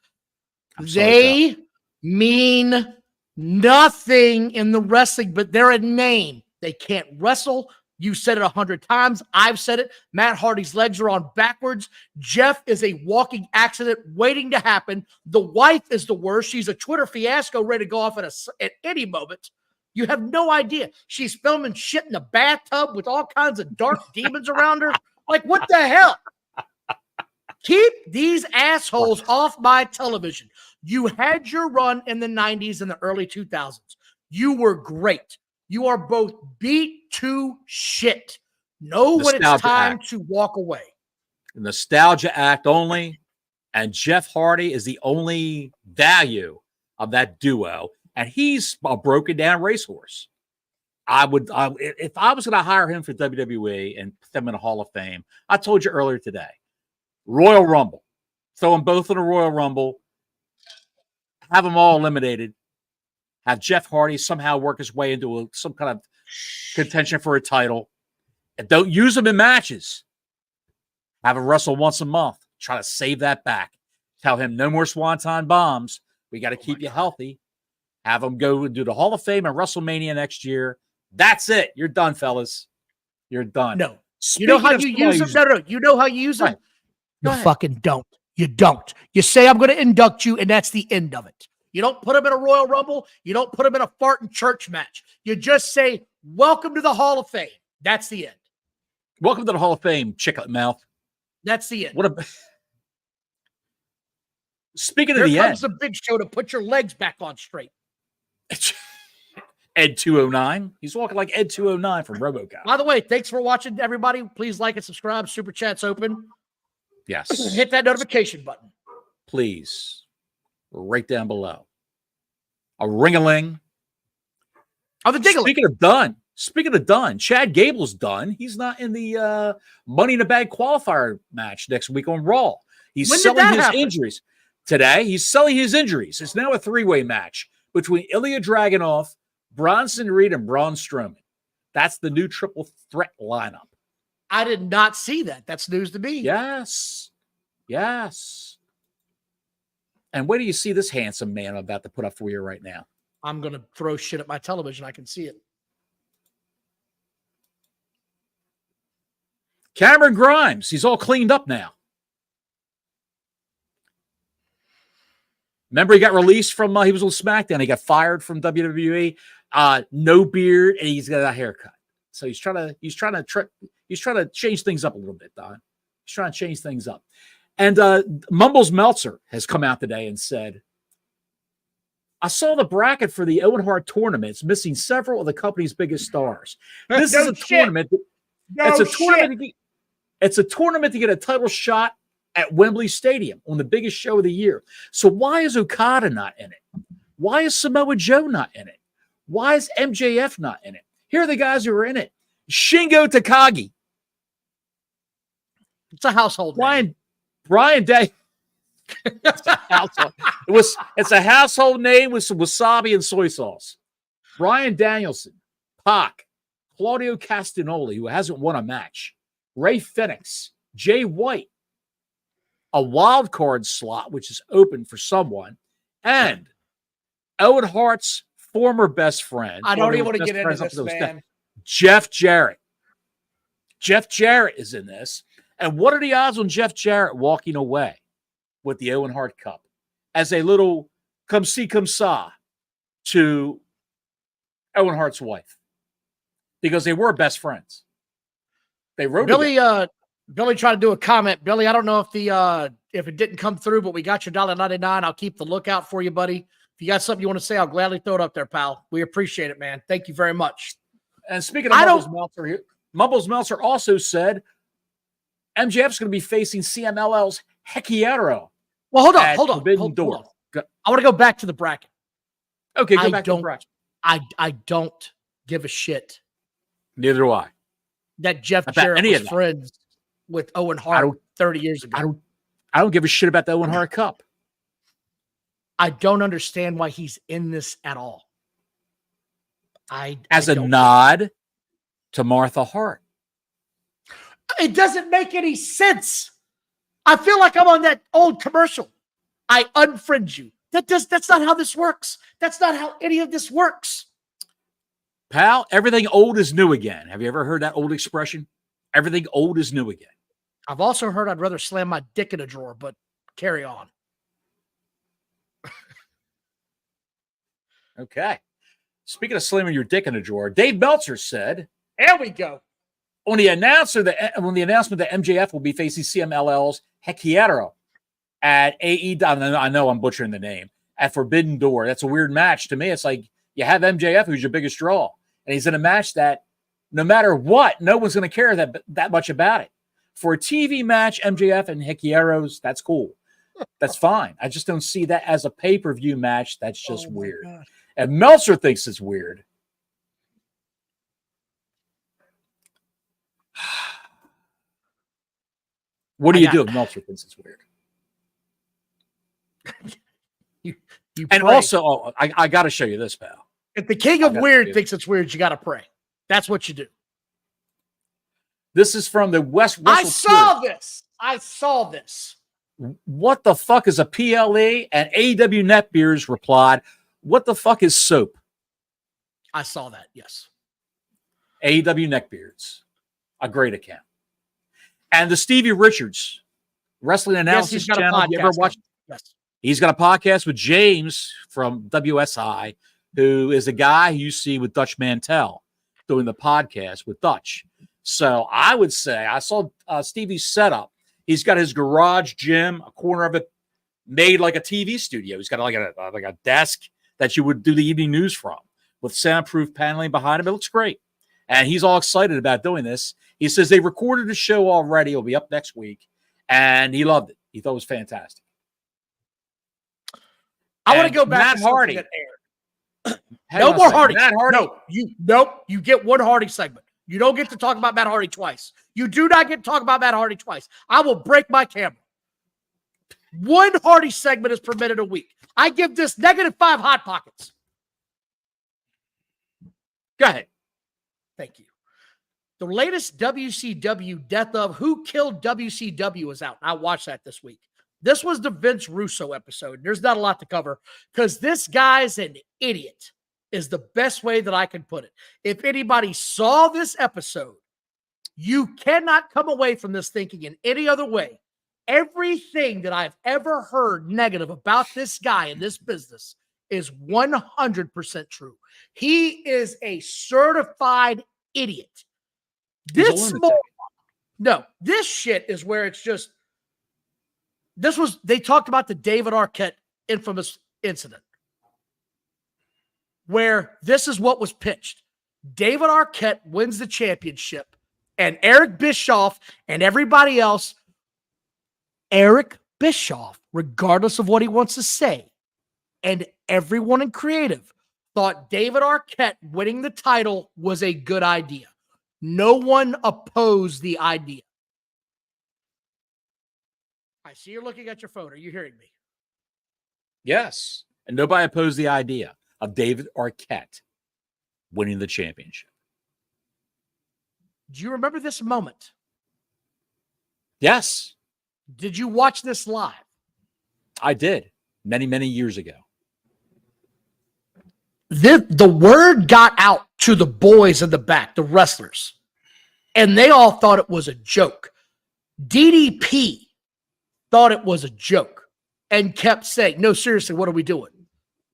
They mean nothing in the wrestling, but they're a name. They can't wrestle. You said it 100 times. I've said it. Matt Hardy's legs are on backwards. Jeff is a walking accident waiting to happen. The wife is the worst. She's a Twitter fiasco ready to go off at any moment. You have no idea. She's filming shit in a bathtub with all kinds of dark demons around her. Like, what the hell? Keep these assholes off my television. You had your run in the 90s and the early 2000s. You were great. You are both beat to shit. Know when it's time to walk away. Nostalgia act only. And Jeff Hardy is the only value of that duo. And he's a broken down racehorse. If I was going to hire him for WWE and put them in a Hall of Fame, I told you earlier today, Royal Rumble. Throw them both in a Royal Rumble. Have them all eliminated. Have Jeff Hardy somehow work his way into some kind of contention for a title. And don't use him in matches. Have him wrestle once a month. Try to save that back. Tell him no more swanton bombs. We got to keep you healthy. Have him go and do the Hall of Fame and WrestleMania next year. That's it. You're done, fellas. You're done. No. You know how you use them? No. You know how you use them? You fucking don't. You don't. You say, I'm going to induct you, and that's the end of it. You don't put them in a Royal Rumble. You don't put them in a fart and church match. You just say, welcome to the Hall of Fame. That's the end. Welcome to the Hall of Fame, chiclet mouth. That's the end. Speaking of the end. Here comes the Big Show to put your legs back on straight. Ed 209. He's walking like Ed 209 from RoboCop. By the way, thanks for watching, everybody. Please like and subscribe. Super Chat's open. Yes. Hit that notification button. Please. Right down below. A ring-a-ling. Oh, the diggling. Speaking of done, Chad Gable's done. He's not in the Money in the Bag qualifier match next week on Raw. He's selling his injuries. today. He's selling his injuries. It's now a three-way match between Ilya Dragunov, Bronson Reed, and Braun Strowman. That's the new triple threat lineup. I did not see that. That's news to me. Yes. Yes. And where do you see this handsome man I'm about to put up for you right now? I'm going to throw shit at my television. I can see it. Cameron Grimes. He's all cleaned up now. Remember, he got released from, he was on SmackDown. He got fired from WWE. No beard, and he's got a haircut. So he's trying to change things up a little bit, Don. He's trying to change things up. And Mumbles Meltzer has come out today and said, I saw the bracket for the Owen Hart tournament. It's missing several of the company's biggest stars. This is a tournament. It's a tournament to get a title shot at Wembley Stadium on the biggest show of the year. So why is Okada not in it? Why is Samoa Joe not in it? Why is MJF not in it? Here are the guys who are in it. Shingo Takagi. It's a household name. Brian Day. It's a household name with some wasabi and soy sauce. Bryan Danielson, Pac, Claudio Castagnoli, who hasn't won a match, Ray Phoenix, Jay White, a wild card slot, which is open for someone, and Owen Hart's former best friend. I don't even want to get into this, man. Jeff Jarrett. Jeff Jarrett is in this. And what are the odds on Jeff Jarrett walking away with the Owen Hart Cup as a little come see, come saw to Owen Hart's wife? Because they were best friends. They wrote Billy tried to do a comment. Billy, I don't know if it didn't come through, but we got your $1.99. I'll keep the lookout for you, buddy. If you got something you want to say, I'll gladly throw it up there, pal. We appreciate it, man. Thank you very much. And speaking of Mumbles Meltzer also said MJF's going to be facing CMLL's Hekiero. Well, hold on. Hold on. I want to go back to the bracket. Okay, go back to the bracket. I don't give a shit. Neither do I. That Jeff Jarrett was friends with Owen Hart 30 years ago. I don't give a shit about the Owen Hart Cup. I don't understand why he's in this at all. As a nod to Martha Hart. It doesn't make any sense. I feel like I'm on that old commercial. I unfriend you. That's not how this works. That's not how any of this works. Pal, everything old is new again. Have you ever heard that old expression? Everything old is new again. I've also heard I'd rather slam my dick in a drawer, but carry on. Okay. Speaking of slamming your dick in a drawer, Dave Meltzer said, there we go. On the announcement that MJF will be facing CMLL's Hekiero at AEW, I know I'm butchering the name, at Forbidden Door. That's a weird match to me. It's like you have MJF, who's your biggest draw, and he's in a match that no matter what, no one's going to care that much about it. For a TV match, MJF and Hekiero's, that's cool. That's fine. I just don't see that as a pay-per-view match. That's just weird. God. And Meltzer thinks it's weird. What do you do if Meltzer thinks it's weird? you and pray. Also, I got to show you this, pal. If the king of weird thinks it's weird, you got to pray. That's what you do. This is from the West. I saw this. What the fuck is a PLE? And AEW Netbeers replied, what the fuck is soap? I saw that, yes. AEW Neckbeards. A great account. And the Stevie Richards wrestling analysis channel. You ever watched? Yes. He's got a podcast with James from WSI, who is a guy who you see with Dutch Mantel doing the podcast with Dutch. So I would say I saw Stevie's setup. He's got his garage gym, a corner of it made like a TV studio. He's got like a desk that you would do the evening news from with soundproof paneling behind him. It looks great. And he's all excited about doing this. He says they recorded the show already. It'll be up next week. And he loved it. He thought it was fantastic. I want to go back Matt Hardy. That aired. No more Hardy. Matt Hardy. No, you get one Hardy segment. You don't get to talk about Matt Hardy twice. You do not get to talk about Matt Hardy twice. I will break my camera. One Hardy segment is permitted a week. I give this -5 Hot Pockets. Go ahead. Thank you. The latest WCW Death of Who Killed WCW is out. I watched that this week. This was the Vince Russo episode. There's not a lot to cover because this guy's an idiot is the best way that I can put it. If anybody saw this episode, you cannot come away from this thinking in any other way. Everything that I've ever heard negative about this guy in this business is 100% true. He is a certified idiot. This shit is where it's just, they talked about the David Arquette infamous incident where this is what was pitched. David Arquette wins the championship and Eric Bischoff and everybody else, Eric Bischoff, regardless of what he wants to say, and everyone in creative thought David Arquette winning the title was a good idea. No one opposed the idea. I see you're looking at your phone. Are you hearing me? Yes. And nobody opposed the idea of David Arquette winning the championship. Do you remember this moment? Yes. Did you watch this live? I did many, many years ago. The word got out to the boys in the back, the wrestlers, and they all thought it was a joke. DDP thought it was a joke and kept saying, no, seriously, what are we doing?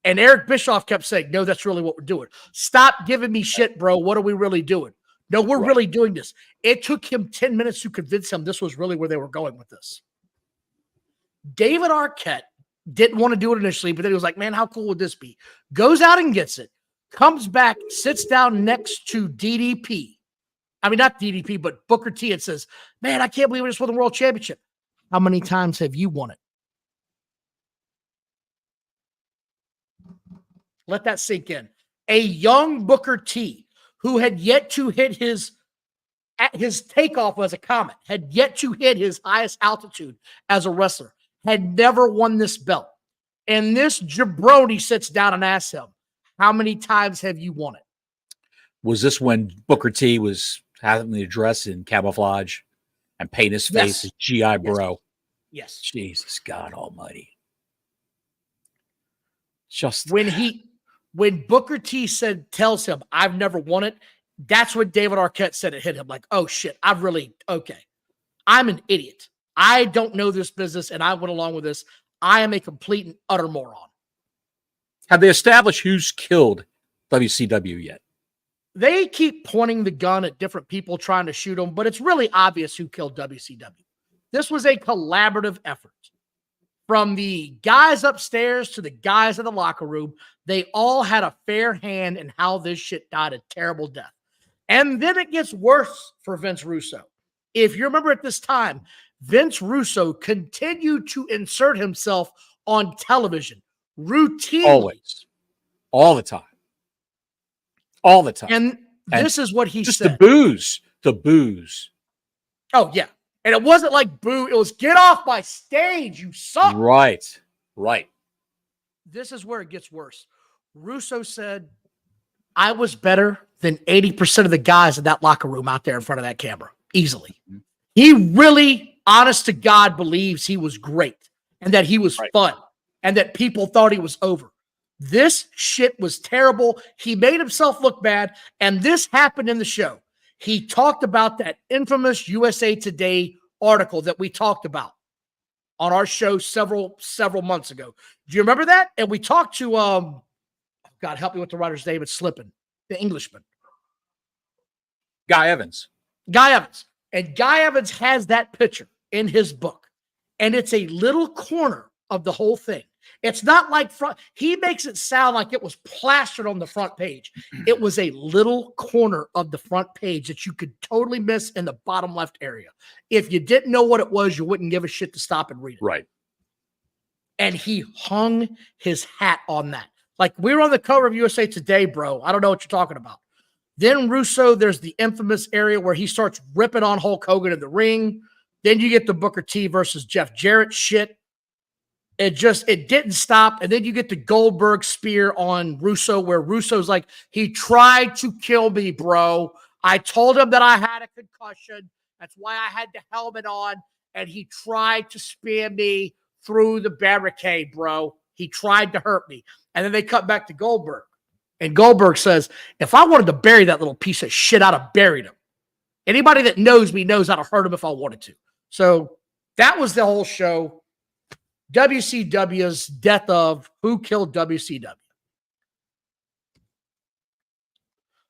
And Eric Bischoff kept saying, no, that's really what we're doing. Stop giving me shit, bro. What are we really doing? No, we're really doing this. It took him 10 minutes to convince him this was really where they were going with this. David Arquette didn't want to do it initially, but then he was like, man, how cool would this be? Goes out and gets it, comes back, sits down next to DDP. I mean, not DDP, but Booker T, and says, man, I can't believe we just won the world championship. How many times have you won it? Let that sink in. A young Booker T, who had yet to hit his takeoff as a comet, had yet to hit his highest altitude as a wrestler, had never won this belt. And this jabroni sits down and asks him, how many times have you won it? Was this when Booker T was having the address in camouflage and paint his face as G.I. Bro? Yes. Jesus God almighty. Just when Booker T tells him, I've never won it, that's what David Arquette said. It hit him like, oh shit, I'm an idiot. I don't know this business and I went along with this. I am a complete and utter moron. Have they established who's killed WCW yet? They keep pointing the gun at different people trying to shoot them, but it's really obvious who killed WCW. This was a collaborative effort. From the guys upstairs to the guys in the locker room, they all had a fair hand in how this shit died a terrible death. And then it gets worse for Vince Russo. If you remember at this time, Vince Russo continued to insert himself on television routinely. Always. All the time. All the time. And this is what he just said. The booze. Oh, yeah. And it wasn't like boo. It was get off my stage. You suck. Right. This is where it gets worse. Russo said, I was better than 80% of the guys in that locker room out there in front of that camera. Easily. Mm-hmm. He really, honest to God, believes he was great and that he was fun and that people thought he was over. This shit was terrible. He made himself look bad. And this happened in the show. He talked about that infamous USA Today article that we talked about on our show several months ago. Do you remember that? And we talked to, God help me with the writer's name. It's slipping. The Englishman. Guy Evans. And Guy Evans has that picture in his book. And it's a little corner of the whole thing. It's not like he makes it sound like it was plastered on the front page. It was a little corner of the front page that you could totally miss in the bottom left area. If you didn't know what it was, you wouldn't give a shit to stop and read it. Right. And he hung his hat on that. Like, we were on the cover of USA Today, bro. I don't know what you're talking about. Then Russo, there's the infamous area where he starts ripping on Hulk Hogan in the ring. Then you get the Booker T versus Jeff Jarrett shit. it didn't stop. And then you get the Goldberg spear on Russo, where Russo's like, he tried to kill me, bro. I told him that I had a concussion. That's why I had the helmet on. And he tried to spear me through the barricade, bro. He tried to hurt me. And then they cut back to Goldberg. And Goldberg says, if I wanted to bury that little piece of shit, I'd have buried him. Anybody that knows me knows how to hurt him if I wanted to. So that was the whole show. WCW's death of Who Killed WCW.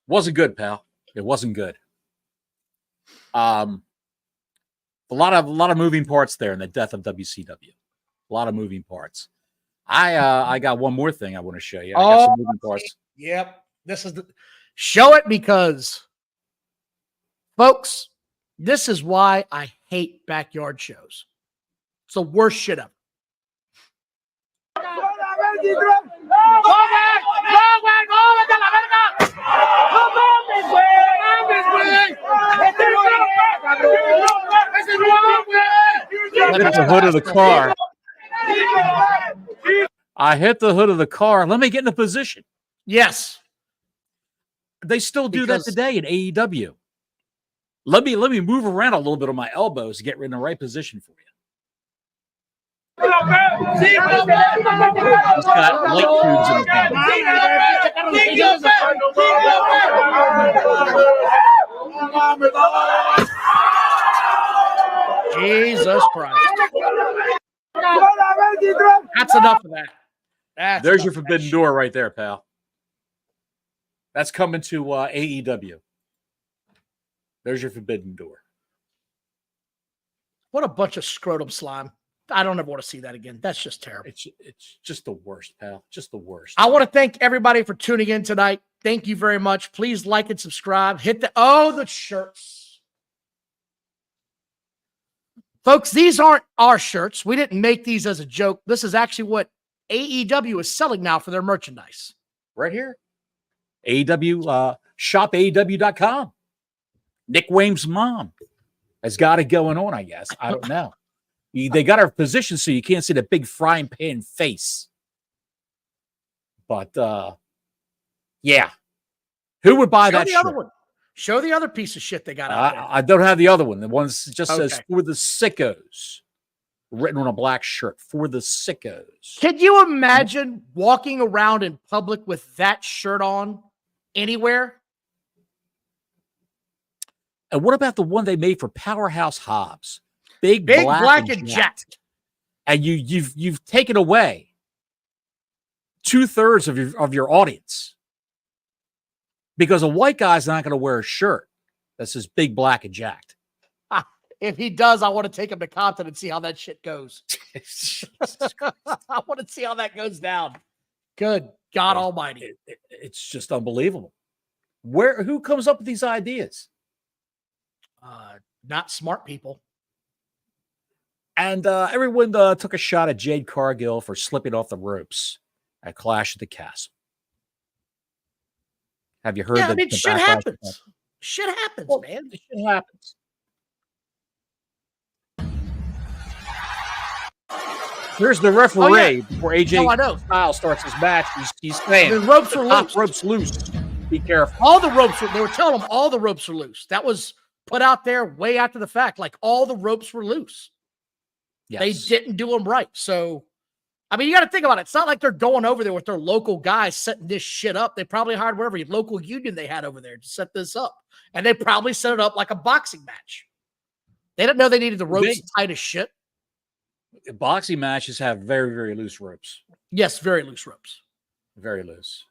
Wasn't good, pal. It wasn't good. A lot of moving parts there in the death of WCW. A lot of moving parts. I got one more thing I want to show you. I got some moving parts. Yep. This is the show it, because folks, this is why I hate backyard shows. It's the worst shit ever. I hit the hood of the car. I hit the hood of the car. Let me get in a position. Yes. They still do that today in AEW. Let me move around a little bit on my elbows to get in the right position for you. He's got light tubes in his hand. Jesus Christ. That's enough of that. There's your forbidden door right there, pal. That's coming to AEW. There's your forbidden door. What a bunch of scrotum slime. I don't ever want to see that again. That's just terrible. It's just the worst, pal. Just the worst. I want to thank everybody for tuning in tonight. Thank you very much. Please like and subscribe. Hit the shirts. Folks, these aren't our shirts. We didn't make these as a joke. This is actually what AEW is selling now for their merchandise. Right here. AEW, shop AEW.com. Nick Wayne's mom has got it going on, I guess. I don't know. They got our position so you can't see the big frying pan face. But, yeah. Who would buy that shirt? Other one. Show the other piece of shit they got out there. I don't have the other one. The one that just says, for the sickos. Written on a black shirt. For the sickos. Can you imagine walking around in public with that shirt on anywhere? And what about the one they made for Powerhouse Hobbs? Big black and jacked. And you've taken away 2/3 of your audience. Because a white guy's not going to wear a shirt that says big, black, and jacked. If he does, I want to take him to Compton and see how that shit goes. I want to see how that goes down. Good God Almighty. It's just unbelievable. Who comes up with these ideas? Not smart people. And everyone took a shot at Jade Cargill for slipping off the ropes at Clash at the Castle. Have you heard that? I mean, shit happens. Shit happens, man. Shit happens. Here's the referee before AJ Styles starts his match. He's saying the ropes are loose. Ropes loose. Be careful. All the ropes they were telling them all the ropes are loose. That was put out there way after the fact. Like all the ropes were loose. Yes. They didn't do them right. So, I mean, you got to think about it. It's not like they're going over there with their local guys setting this shit up. They probably hired whatever local union they had over there to set this up. And they probably set it up like a boxing match. They didn't know they needed the ropes tight as shit. Boxing matches have very, very loose ropes. Yes, very loose ropes. Very loose.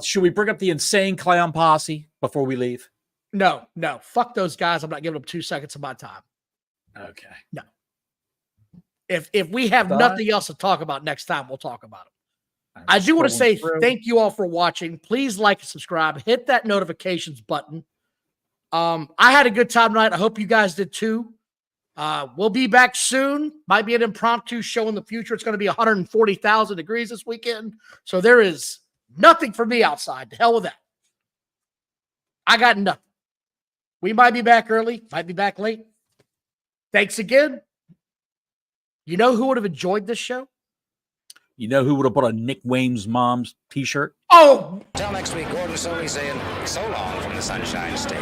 Should we bring up the Insane Clown Posse before we leave? No. Fuck those guys. I'm not giving them 2 seconds of my time. Okay. No. If we have nothing else to talk about next time, we'll talk about it. I do want to say thank you all for watching. Please like and subscribe. Hit that notifications button. I had a good time tonight. I hope you guys did too. We'll be back soon. Might be an impromptu show in the future. It's going to be 140,000 degrees this weekend. So there is nothing for me outside. To hell with that. I got nothing. We might be back early. Might be back late. Thanks again. You know who would have enjoyed this show? You know who would have bought a Nick Wayne's mom's t-shirt? Oh, Till next week, Gordon Soley saying so long from the Sunshine State.